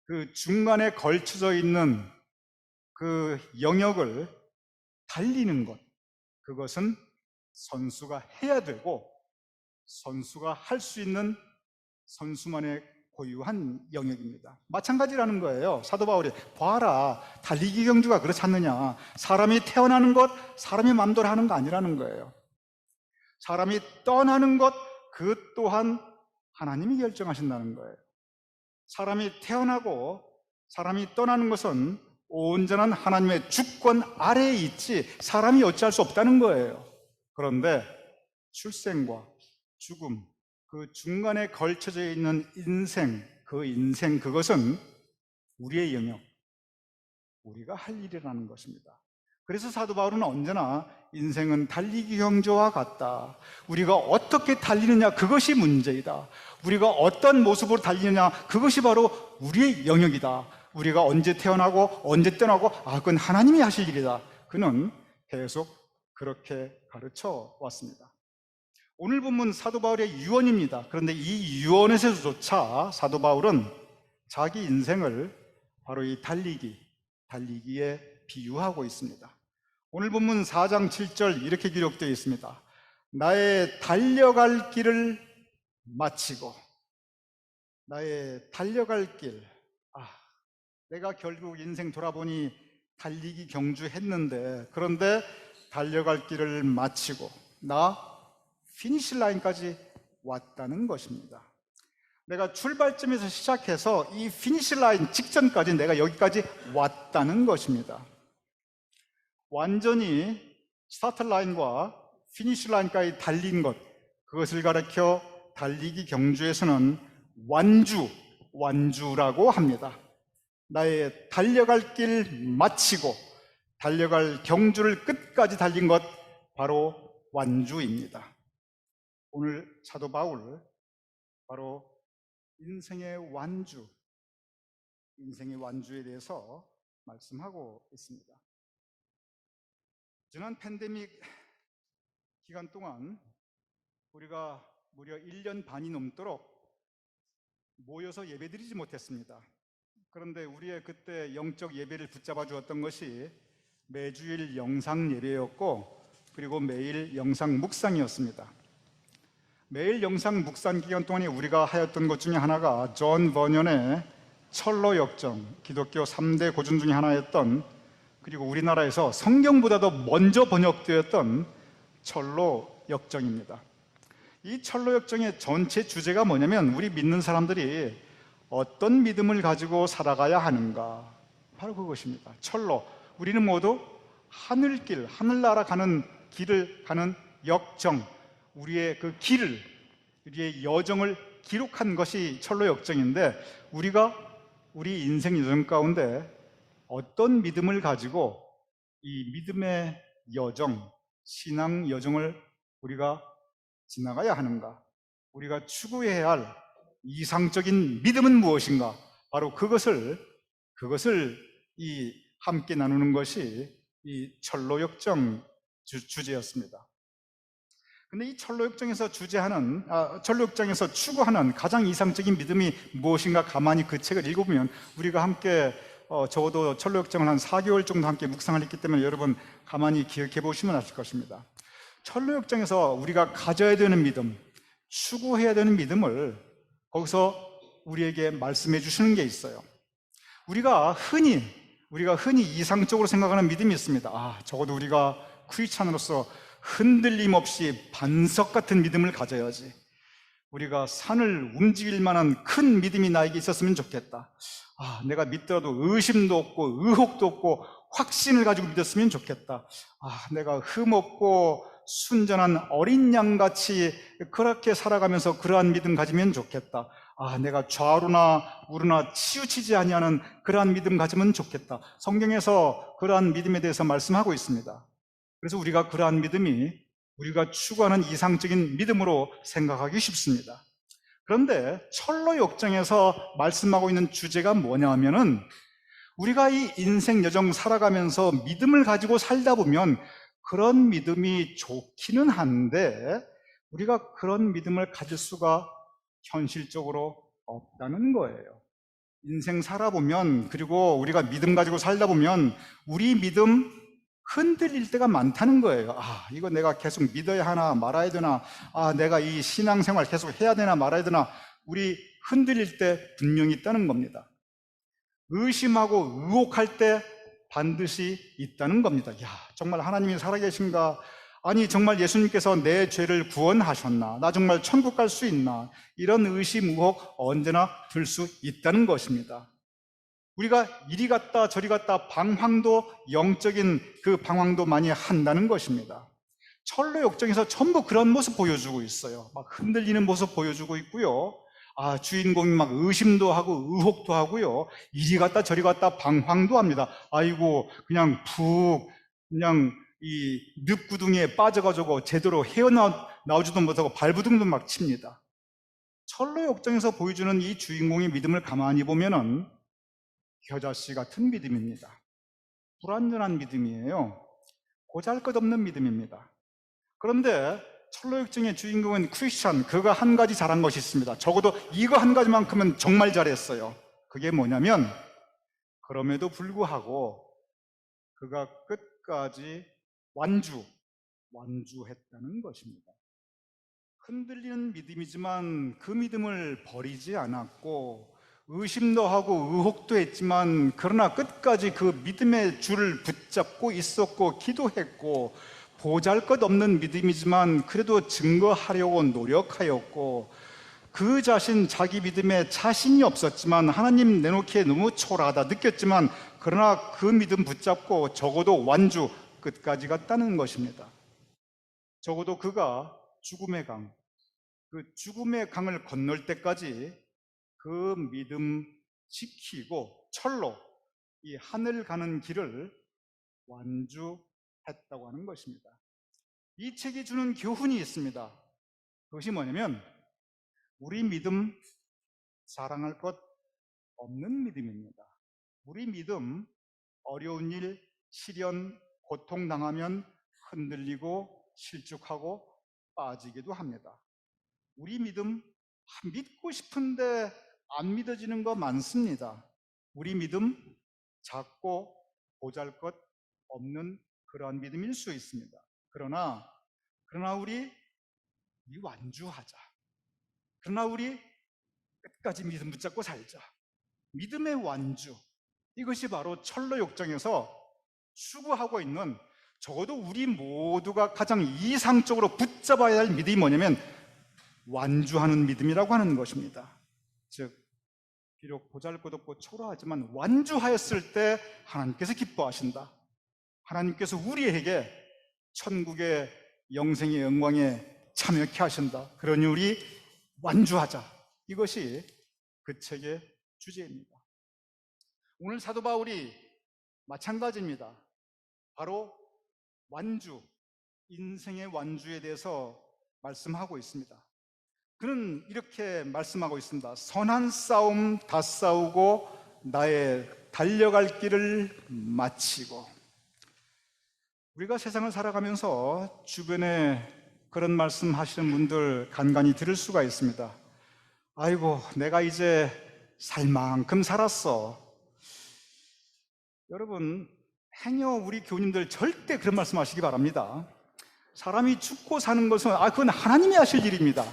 그 중간에 걸쳐져 있는 그 영역을 달리는 것, 그것은 선수가 해야 되고 선수가 할 수 있는 선수만의 고유한 영역입니다. 마찬가지라는 거예요. 사도 바울이 봐라, 달리기 경주가 그렇지 않느냐, 사람이 태어나는 것 사람이 마음대로 하는 거 아니라는 거예요. 사람이 떠나는 것, 그 또한 하나님이 결정하신다는 거예요. 사람이 태어나고 사람이 떠나는 것은 온전한 하나님의 주권 아래에 있지 사람이 어찌할 수 없다는 거예요. 그런데 출생과 죽음, 그 중간에 걸쳐져 있는 인생, 그것은 우리의 영역, 우리가 할 일이라는 것입니다. 그래서 사도 바울은 언제나 인생은 달리기 경주와 같다. 우리가 어떻게 달리느냐, 그것이 문제이다. 우리가 어떤 모습으로 달리느냐, 그것이 바로 우리의 영역이다. 우리가 언제 태어나고 언제 떠나고 그건 하나님이 하실 일이다. 그는 계속 그렇게 가르쳐 왔습니다. 오늘 본문 사도 바울의 유언입니다. 그런데 이 유언에서조차 사도 바울은 자기 인생을 바로 이 달리기에 비유하고 있습니다. 오늘 본문 4장 7절 이렇게 기록되어 있습니다. 나의 달려갈 길을 마치고, 나의 달려갈 길, 내가 결국 인생 돌아보니 달리기 경주했는데, 그런데 달려갈 길을 마치고 나 피니시 라인까지 왔다는 것입니다. 내가 출발점에서 시작해서 이 피니시 라인 직전까지 내가 여기까지 왔다는 것입니다. 완전히 스타트 라인과 피니시 라인까지 달린 것, 그것을 가리켜 달리기 경주에서는 완주라고 합니다. 나의 달려갈 길 마치고 달려갈 경주를 끝까지 달린 것, 바로 완주입니다. 오늘 사도 바울, 바로 인생의 완주에 대해서 말씀하고 있습니다. 지난 팬데믹 기간 동안 우리가 무려 1년 반이 넘도록 모여서 예배드리지 못했습니다. 그런데 우리의 그때 영적 예배를 붙잡아 주었던 것이 매주일 영상 예배였고, 그리고 매일 영상 묵상이었습니다. 매일 영상 묵상 기간 동안에 우리가 하였던 것 중에 하나가 존 버년의 철로 역정, 기독교 3대 고전 중에 하나였던, 그리고 우리나라에서 성경보다도 먼저 번역되었던 철로 역정입니다. 이 철로 역정의 전체 주제가 뭐냐면, 우리 믿는 사람들이 어떤 믿음을 가지고 살아가야 하는가, 바로 그것입니다. 철로, 우리는 모두 하늘길, 하늘나라 가는 길을 가는 역정, 우리의 그 길을, 우리의 여정을 기록한 것이 철로 역정인데, 우리가 우리 인생 여정 가운데 어떤 믿음을 가지고 이 믿음의 여정, 신앙 여정을 우리가 지나가야 하는가, 우리가 추구해야 할 이상적인 믿음은 무엇인가, 바로 그것을 함께 나누는 것이 이 철로 역정 주제였습니다. 근데 이 철로 역정에서 추구하는 가장 이상적인 믿음이 무엇인가, 가만히 그 책을 읽어보면, 우리가 함께 적어도 철로 역정을 한 4개월 정도 함께 묵상을 했기 때문에 여러분 가만히 기억해 보시면 아실 것입니다. 철로 역정에서 우리가 가져야 되는 믿음, 추구해야 되는 믿음을 거기서 우리에게 말씀해 주시는 게 있어요. 우리가 흔히 이상적으로 생각하는 믿음이 있습니다. 적어도 우리가 크리스찬으로서 흔들림 없이 반석 같은 믿음을 가져야지. 우리가 산을 움직일 만한 큰 믿음이 나에게 있었으면 좋겠다. 내가 믿더라도 의심도 없고 의혹도 없고 확신을 가지고 믿었으면 좋겠다. 내가 흠없고 순전한 어린 양같이 그렇게 살아가면서 그러한 믿음 가지면 좋겠다. 내가 좌우나 우르나 치우치지 아니하는 그러한 믿음 가지면 좋겠다. 성경에서 그러한 믿음에 대해서 말씀하고 있습니다. 그래서 우리가 그러한 믿음이 우리가 추구하는 이상적인 믿음으로 생각하기 쉽습니다. 그런데 철로 역정에서 말씀하고 있는 주제가 뭐냐면은, 우리가 이 인생 여정 살아가면서 믿음을 가지고 살다 보면 그런 믿음이 좋기는 한데, 우리가 그런 믿음을 가질 수가 현실적으로 없다는 거예요. 인생 살아보면, 그리고 우리가 믿음 가지고 살다 보면 우리 믿음 흔들릴 때가 많다는 거예요. 이거 내가 계속 믿어야 하나 말아야 되나, 내가 이 신앙생활 계속 해야 되나 말아야 되나, 우리 흔들릴 때 분명히 있다는 겁니다. 의심하고 의혹할 때 반드시 있다는 겁니다. 정말 하나님이 살아계신가? 아니, 정말 예수님께서 내 죄를 구원하셨나? 나 정말 천국 갈 수 있나? 이런 의심, 의혹 언제나 들 수 있다는 것입니다. 우리가 이리 갔다 저리 갔다 방황도, 영적인 그 방황도 많이 한다는 것입니다. 철로 역정에서 전부 그런 모습 보여주고 있어요. 막 흔들리는 모습 보여주고 있고요. 주인공이 막 의심도 하고 의혹도 하고요. 이리 갔다 저리 갔다 방황도 합니다. 그냥 이 늪구둥이에 빠져가지고 제대로 헤어나오지도 못하고 발부둥도 막 칩니다. 철로 역정에서 보여주는 이 주인공의 믿음을 가만히 보면은 겨자씨 같은 믿음입니다. 불완전한 믿음이에요. 보잘것없는 믿음입니다. 그런데 철로 역정의 주인공은 크리스찬, 그가 한 가지 잘한 것이 있습니다. 적어도 이거 한 가지만큼은 정말 잘했어요. 그게 뭐냐면, 그럼에도 불구하고 그가 끝까지 완주했다는 것입니다. 흔들리는 믿음이지만 그 믿음을 버리지 않았고, 의심도 하고 의혹도 했지만 그러나 끝까지 그 믿음의 줄을 붙잡고 있었고 기도했고, 보잘것없는 믿음이지만 그래도 증거하려고 노력하였고, 그 자신 자기 믿음에 자신이 없었지만 하나님 내놓기에 너무 초라하다 느꼈지만 그러나 그 믿음 붙잡고 적어도 완주 끝까지 갔다는 것입니다. 적어도 그가 죽음의 강, 그 죽음의 강을 건널 때까지 그 믿음 지키고 철로 이 하늘 가는 길을 완주했다고 하는 것입니다. 이 책이 주는 교훈이 있습니다. 그것이 뭐냐면 우리 믿음 자랑할 것 없는 믿음입니다. 우리 믿음 어려운 일, 시련, 고통 당하면 흔들리고 실족하고 빠지기도 합니다. 우리 믿음 믿고 싶은데 안 믿어지는 거 많습니다. 우리 믿음 작고 보잘것 없는 그러한 믿음일 수 있습니다. 그러나 우리 완주하자. 그러나 우리 끝까지 믿음 붙잡고 살자. 믿음의 완주, 이것이 바로 철로 욕정에서 추구하고 있는, 적어도 우리 모두가 가장 이상적으로 붙잡아야 할 믿음이 뭐냐면 완주하는 믿음이라고 하는 것입니다. 즉 비록 보잘것없고 초라하지만 완주하였을 때 하나님께서 기뻐하신다. 하나님께서 우리에게 천국의 영생의 영광에 참여케 하신다. 그러니 우리 완주하자. 이것이 그 책의 주제입니다. 오늘 사도 바울이 마찬가지입니다. 바로 완주, 인생의 완주에 대해서 말씀하고 있습니다. 그는 이렇게 말씀하고 있습니다. 선한 싸움 다 싸우고 나의 달려갈 길을 마치고. 우리가 세상을 살아가면서 주변에 그런 말씀 하시는 분들 간간히 들을 수가 있습니다. 아이고, 내가 이제 살 만큼 살았어. 여러분, 행여 우리 교우님들 절대 그런 말씀 하시기 바랍니다. 사람이 죽고 사는 것은 그건 하나님이 하실 일입니다.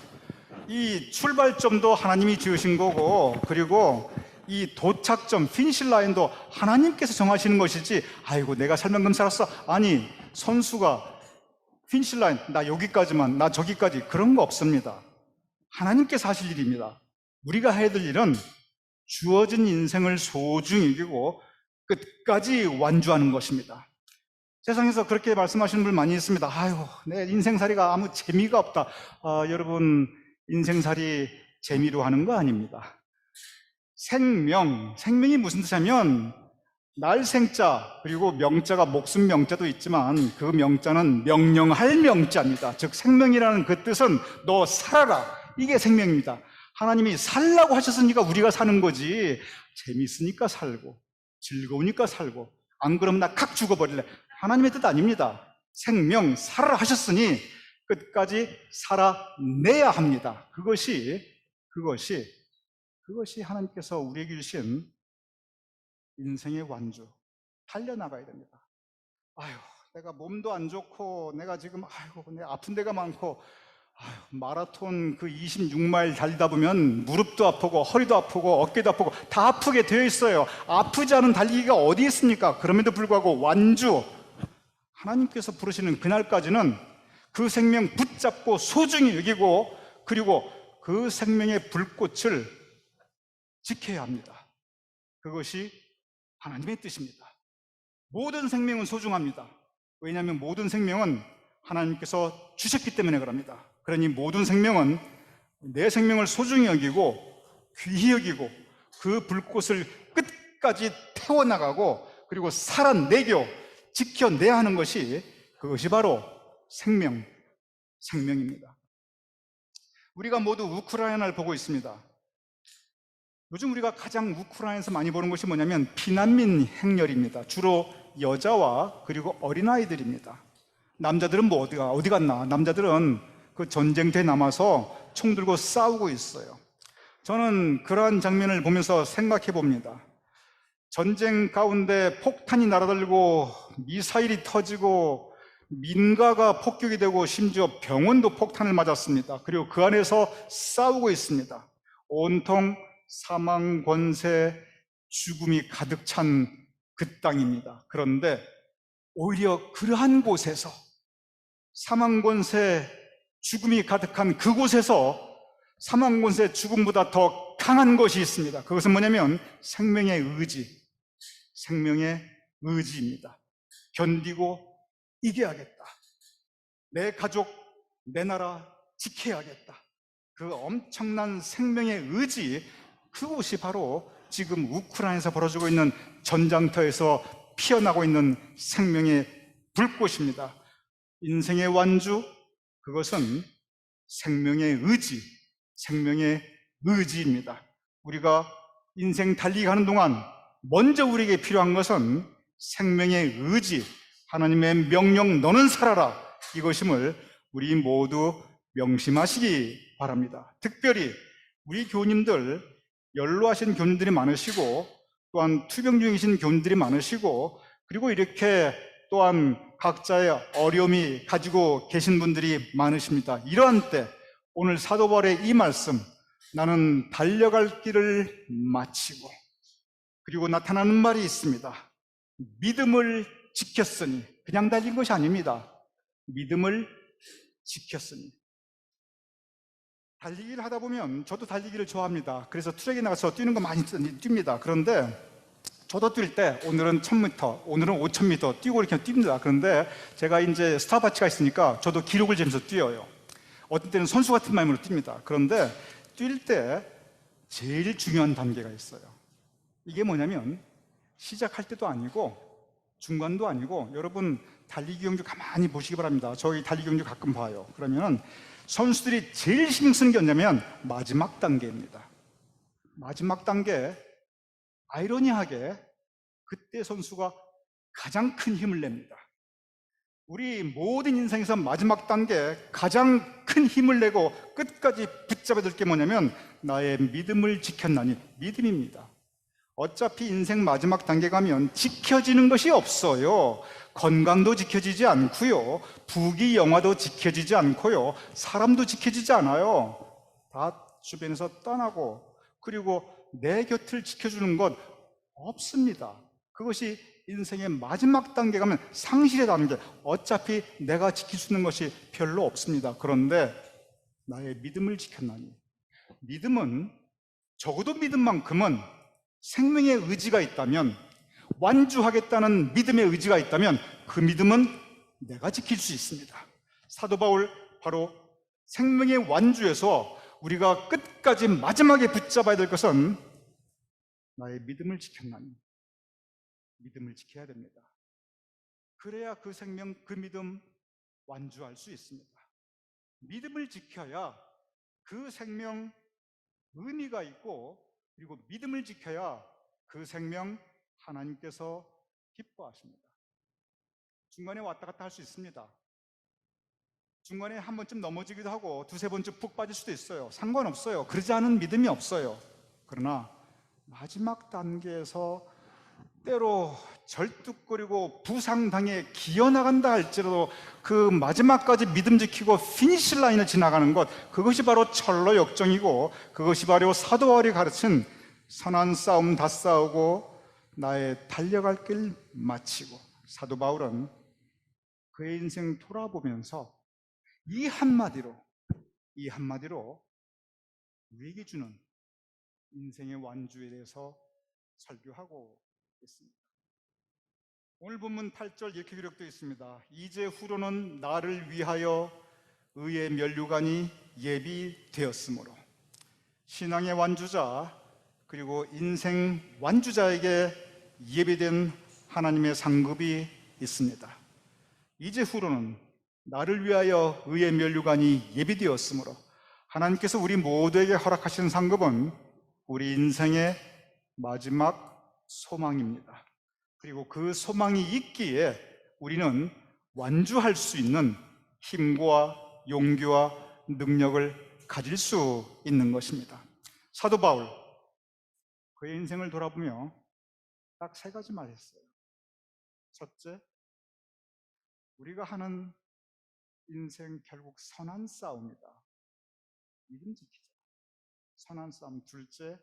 이 출발점도 하나님이 지으신 거고, 그리고 이 도착점, 피니시 라인도 하나님께서 정하시는 것이지, 아이고 내가 살 만큼 살았어. 아니, 선수가 피니시 라인, 나 여기까지만, 나 저기까지, 그런 거 없습니다. 하나님께서 하실 일입니다. 우리가 해야 될 일은 주어진 인생을 소중히 여기고 끝까지 완주하는 것입니다. 세상에서 그렇게 말씀하시는 분 많이 있습니다. 아유, 내 인생살이가 아무 재미가 없다. 여러분, 인생살이 재미로 하는 거 아닙니다. 생명이 무슨 뜻이냐면 날생자, 그리고 명자가 목숨 명자도 있지만 그 명자는 명령할 명자입니다. 즉 생명이라는 그 뜻은 너 살아라, 이게 생명입니다. 하나님이 살라고 하셨으니까 우리가 사는 거지, 재밌으니까 살고 즐거우니까 살고 안 그러면 나 칵 죽어버릴래, 하나님의 뜻 아닙니다. 생명 살아라 하셨으니 끝까지 살아내야 합니다. 그것이 하나님께서 우리에게 주신 인생의 완주, 달려나가야 됩니다. 아유, 내가 몸도 안 좋고 내가 지금 내가 아픈 데가 많고, 마라톤 그 26마일 달리다 보면 무릎도 아프고 허리도 아프고 어깨도 아프고 다 아프게 되어 있어요. 아프지 않은 달리기가 어디 있습니까? 그럼에도 불구하고 완주, 하나님께서 부르시는 그날까지는 그 생명 붙잡고 소중히 여기고, 그리고 그 생명의 불꽃을 지켜야 합니다. 그것이 하나님의 뜻입니다. 모든 생명은 소중합니다. 왜냐하면 모든 생명은 하나님께서 주셨기 때문에 그럽니다. 그러니 모든 생명은 내 생명을 소중히 여기고 귀히 여기고 그 불꽃을 끝까지 태워나가고 그리고 살아내고 지켜내야 하는 것이, 그것이 바로 생명입니다. 우리가 모두 우크라이나를 보고 있습니다. 요즘 우리가 가장 우크라이나에서 많이 보는 것이 뭐냐면 피난민 행렬입니다. 주로 여자와 그리고 어린아이들입니다. 남자들은 뭐 어디 갔나? 남자들은 그 전쟁터에 남아서 총 들고 싸우고 있어요. 저는 그러한 장면을 보면서 생각해 봅니다. 전쟁 가운데 폭탄이 날아들고 미사일이 터지고 민가가 폭격이 되고 심지어 병원도 폭탄을 맞았습니다. 그리고 그 안에서 싸우고 있습니다. 온통 사망, 권세, 죽음이 가득 찬 그 땅입니다. 그런데 오히려 그러한 곳에서 사망, 권세, 죽음이 가득한 그곳에서 사망, 권세, 죽음보다 더 강한 것이 있습니다. 그것은 뭐냐면 생명의 의지, 생명의 의지입니다. 견디고 이겨야겠다. 내 가족, 내 나라 지켜야겠다. 그 엄청난 생명의 의지, 그것이 바로 지금 우크라이나에서 벌어지고 있는 전장터에서 피어나고 있는 생명의 불꽃입니다. 인생의 완주, 그것은 생명의 의지, 생명의 의지입니다. 우리가 인생 달리기 하는 동안 먼저 우리에게 필요한 것은 생명의 의지, 하나님의 명령 너는 살아라, 이것임을 우리 모두 명심하시기 바랍니다. 특별히 우리 교우님들, 연로하신 교우님들이 많으시고 또한 투병 중이신 교우님들이 많으시고 그리고 이렇게 또한 각자의 어려움이 가지고 계신 분들이 많으십니다. 이러한 때 오늘 사도 바울의 이 말씀, 나는 달려갈 길을 마치고, 그리고 나타나는 말이 있습니다. 믿음을 지켰으니, 그냥 달린 것이 아닙니다. 믿음을 지켰으니. 달리기를 하다 보면 저도 달리기를 좋아합니다. 그래서 트랙에 나가서 뛰는 거 많이 뜁니다. 그런데 저도 뛸 때 오늘은 1000m, 오늘은 5000m 뛰고 이렇게 뜁니다. 그런데 제가 이제 스타바치가 있으니까 저도 기록을 재면서 뛰어요. 어떤 때는 선수 같은 마음으로 뜁니다. 그런데 뛸 때 제일 중요한 단계가 있어요. 이게 뭐냐면 시작할 때도 아니고 중간도 아니고, 여러분 달리기 경주 가만히 보시기 바랍니다. 저희 달리기 경주 가끔 봐요. 그러면 선수들이 제일 신경 쓰는 게 뭐냐면 마지막 단계입니다. 마지막 단계, 아이러니하게 그때 선수가 가장 큰 힘을 냅니다. 우리 모든 인생에서 마지막 단계 가장 큰 힘을 내고 끝까지 붙잡아야 될 게 뭐냐면 나의 믿음을 지켰나니, 믿음입니다. 어차피 인생 마지막 단계 가면 지켜지는 것이 없어요. 건강도 지켜지지 않고요, 부귀 영화도 지켜지지 않고요, 사람도 지켜지지 않아요. 다 주변에서 떠나고, 그리고 내 곁을 지켜주는 것 없습니다. 그것이 인생의 마지막 단계 가면 상실의 단계, 어차피 내가 지킬 수 있는 것이 별로 없습니다. 그런데 나의 믿음을 지켰나니, 믿음은, 적어도 믿음만큼은 생명의 의지가 있다면, 완주하겠다는 믿음의 의지가 있다면 그 믿음은 내가 지킬 수 있습니다. 사도 바울, 바로 생명의 완주에서 우리가 끝까지 마지막에 붙잡아야 될 것은 나의 믿음을 지켰나니, 믿음을 지켜야 됩니다. 그래야 그 생명, 그 믿음 완주할 수 있습니다. 믿음을 지켜야 그 생명 의미가 있고, 그리고 믿음을 지켜야 그 생명 하나님께서 기뻐하십니다. 중간에 왔다 갔다 할 수 있습니다. 중간에 한 번쯤 넘어지기도 하고 두세 번쯤 푹 빠질 수도 있어요. 상관없어요. 그러지 않은 믿음이 없어요. 그러나 마지막 단계에서 때로 절뚝거리고 부상당해 기어나간다 할지라도 그 마지막까지 믿음 지키고 피니시 라인을 지나가는 것, 그것이 바로 철로 역정이고, 그것이 바로 사도 바울이 가르친 선한 싸움 다 싸우고 나의 달려갈 길 마치고. 사도 바울은 그의 인생 돌아보면서 이 한마디로 우리에게 주는 인생의 완주에 대해서 설교하고 있습니다. 오늘 본문 8절 이렇게 기록되어 있습니다. 이제후로는 나를 위하여 의의 면류관이 예비되었으므로. 신앙의 완주자, 그리고 인생 완주자에게 예비된 하나님의 상급이 있습니다. 이제후로는 나를 위하여 의의 면류관이 예비되었으므로, 하나님께서 우리 모두에게 허락하신 상급은 우리 인생의 마지막 소망입니다. 그리고 그 소망이 있기에 우리는 완주할 수 있는 힘과 용기와 능력을 가질 수 있는 것입니다. 사도 바울, 그의 인생을 돌아보며 딱 세 가지 말했어요. 첫째, 우리가 하는 인생 결국 선한 싸움이다. 믿음 지키자. 선한 싸움. 둘째,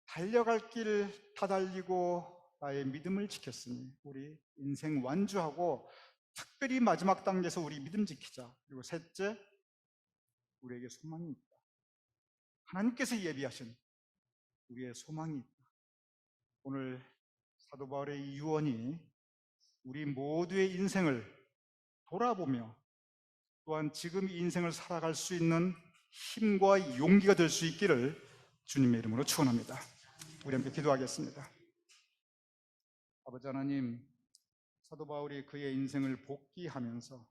달려갈 길 다 달리고 나의 믿음을 지켰으니 우리 인생 완주하고 특별히 마지막 단계에서 우리 믿음 지키자. 그리고 셋째, 우리에게 소망이 있다. 하나님께서 예비하신 우리의 소망이 있다. 오늘 사도 바울의 이 유언이 우리 모두의 인생을 돌아보며 또한 지금 이 인생을 살아갈 수 있는 힘과 용기가 될 수 있기를 주님의 이름으로 축원합니다. 우리 함께 기도하겠습니다. 아버지 하나님, 사도 바울이 그의 인생을 복기하면서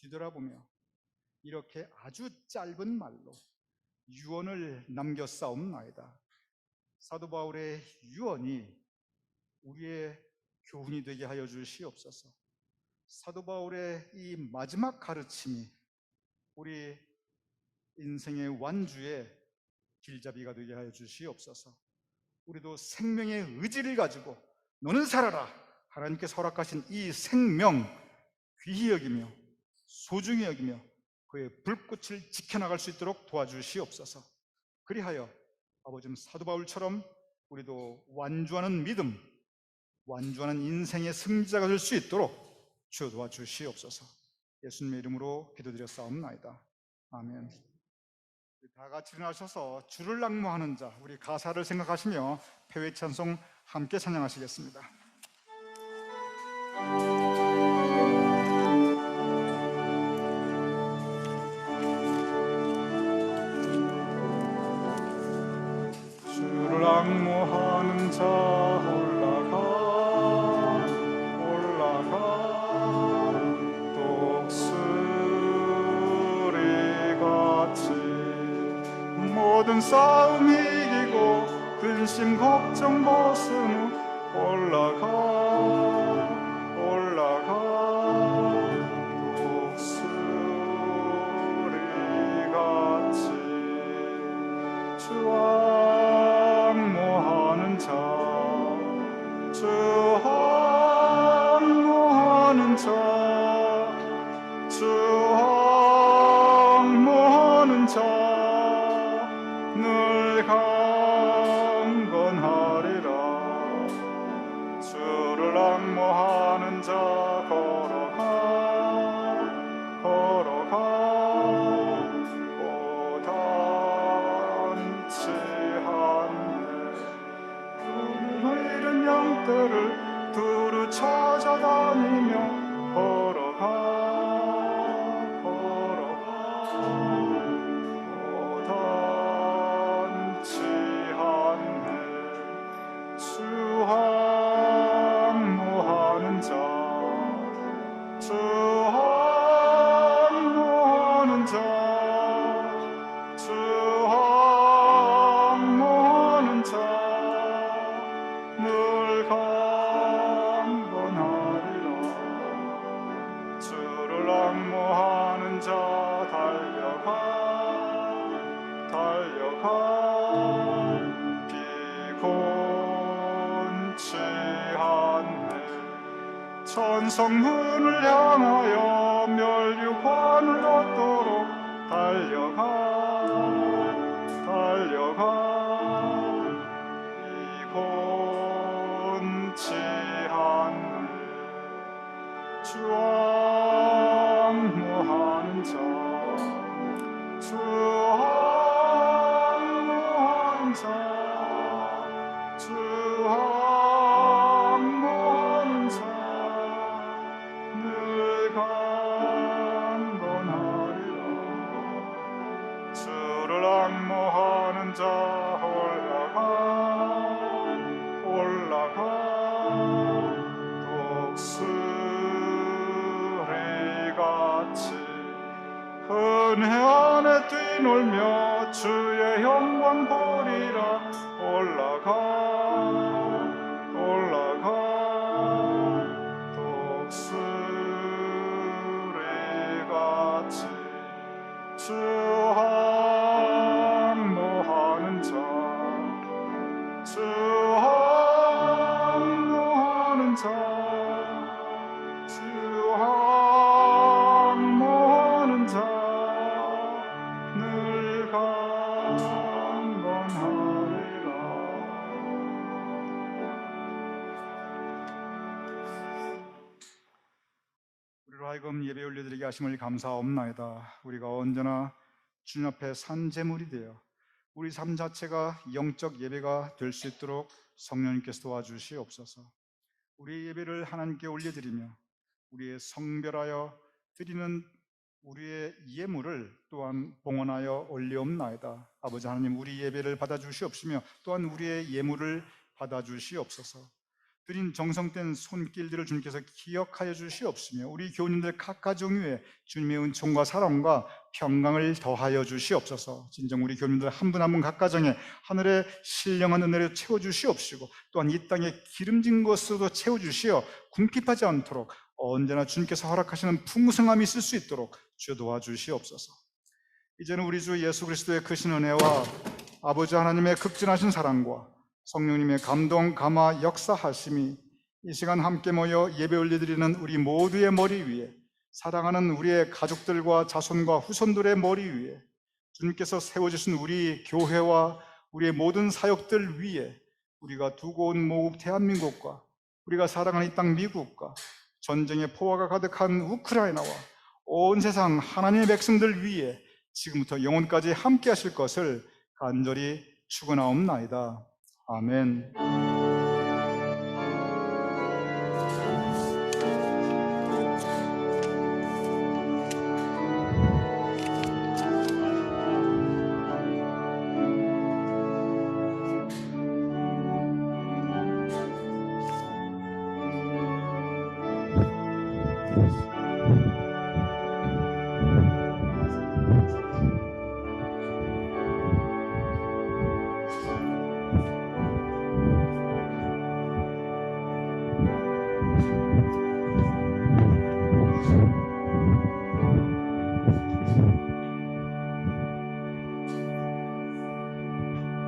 뒤돌아보며 이렇게 아주 짧은 말로 유언을 남겼사옵나이다. 사도 바울의 유언이 우리의 교훈이 되게 하여 주시옵소서. 사도 바울의 이 마지막 가르침이 우리 인생의 완주의 길잡이가 되게 하여 주시옵소서. 우리도 생명의 의지를 가지고 너는 살아라, 하나님께서 허락하신 이 생명 귀히 여기며 소중히 여기며 그의 불꽃을 지켜나갈 수 있도록 도와주시옵소서. 그리하여 아버지는 사도 바울처럼 우리도 완주하는 믿음, 완주하는 인생의 승자가 될 수 있도록 주여 도와주시옵소서. 예수님의 이름으로 기도드렸사옵나이다. 아멘. 다 같이 일어나셔서 주를 낭모하는 자, 우리 가사를 생각하시며 패회 찬송 함께 찬양하시겠습니다. 주를 낭모하는 자 올라가 독수리같이 모든 싸움 이기고 근심 걱정 벗은 후 올라가 독수리같이 주 앙모하는 자 늘 강건하리라. 주를 앙모하는 자 걸어가 고단치 않네. 푸른 잃은 양떼를 두루 찾아다니며 걸어가 고단치 않네. 주 앙모하는 자 늘 강건하리라. 주를 앙모하는 자 달려가 피곤치 않네. 천성문을 향하여 멸류관을 얻도록 달려가 피곤치 않네. 주 앙모하는 자 늘 강건하리라. 주를 앙모하는 자 올라가 독수리같이 은혜 안에 뛰놀며 주의 영광 보리라. 올라가 독수리같이 주 앙모하는 자 주 앙모하는 자 하여금 예배 올려드리게 하심을 감사옵나이다. 우리가 언제나 주님 앞에 산 제물이 되어 우리 삶 자체가 영적 예배가 될 수 있도록 성령님께서 도와주시옵소서. 우리의 예배를 하나님께 올려드리며 우리의 성별하여 드리는 우리의 예물을 또한 봉헌하여 올리옵나이다. 아버지 하나님, 우리 예배를 받아주시옵시며 또한 우리의 예물을 받아주시옵소서. 드린 정성된 손길들을 주님께서 기억하여 주시옵시며 우리 교우님들 각 가정 위에 주님의 은총과 사랑과 평강을 더하여 주시옵소서. 진정 우리 교우님들 한 분 한 분 각 가정에 하늘의 신령한 은혜로 채워주시옵시고 또한 이 땅에 기름진 것으로도 채워주시어 궁핍하지 않도록 언제나 주님께서 허락하시는 풍성함이 있을 수 있도록 주여 도와주시옵소서. 이제는 우리 주 예수 그리스도의 크신 은혜와 아버지 하나님의 극진하신 사랑과 성령님의 감동, 감화, 역사하심이 이 시간 함께 모여 예배 올려드리는 우리 모두의 머리 위에, 사랑하는 우리의 가족들과 자손과 후손들의 머리 위에, 주님께서 세워주신 우리 교회와 우리의 모든 사역들 위에, 우리가 두고 온 모국 대한민국과 우리가 사랑하는 이 땅 미국과 전쟁의 포화가 가득한 우크라이나와 온 세상 하나님의 백성들 위에 지금부터 영원까지 함께 하실 것을 간절히 축원하옵나이다. 아멘. 주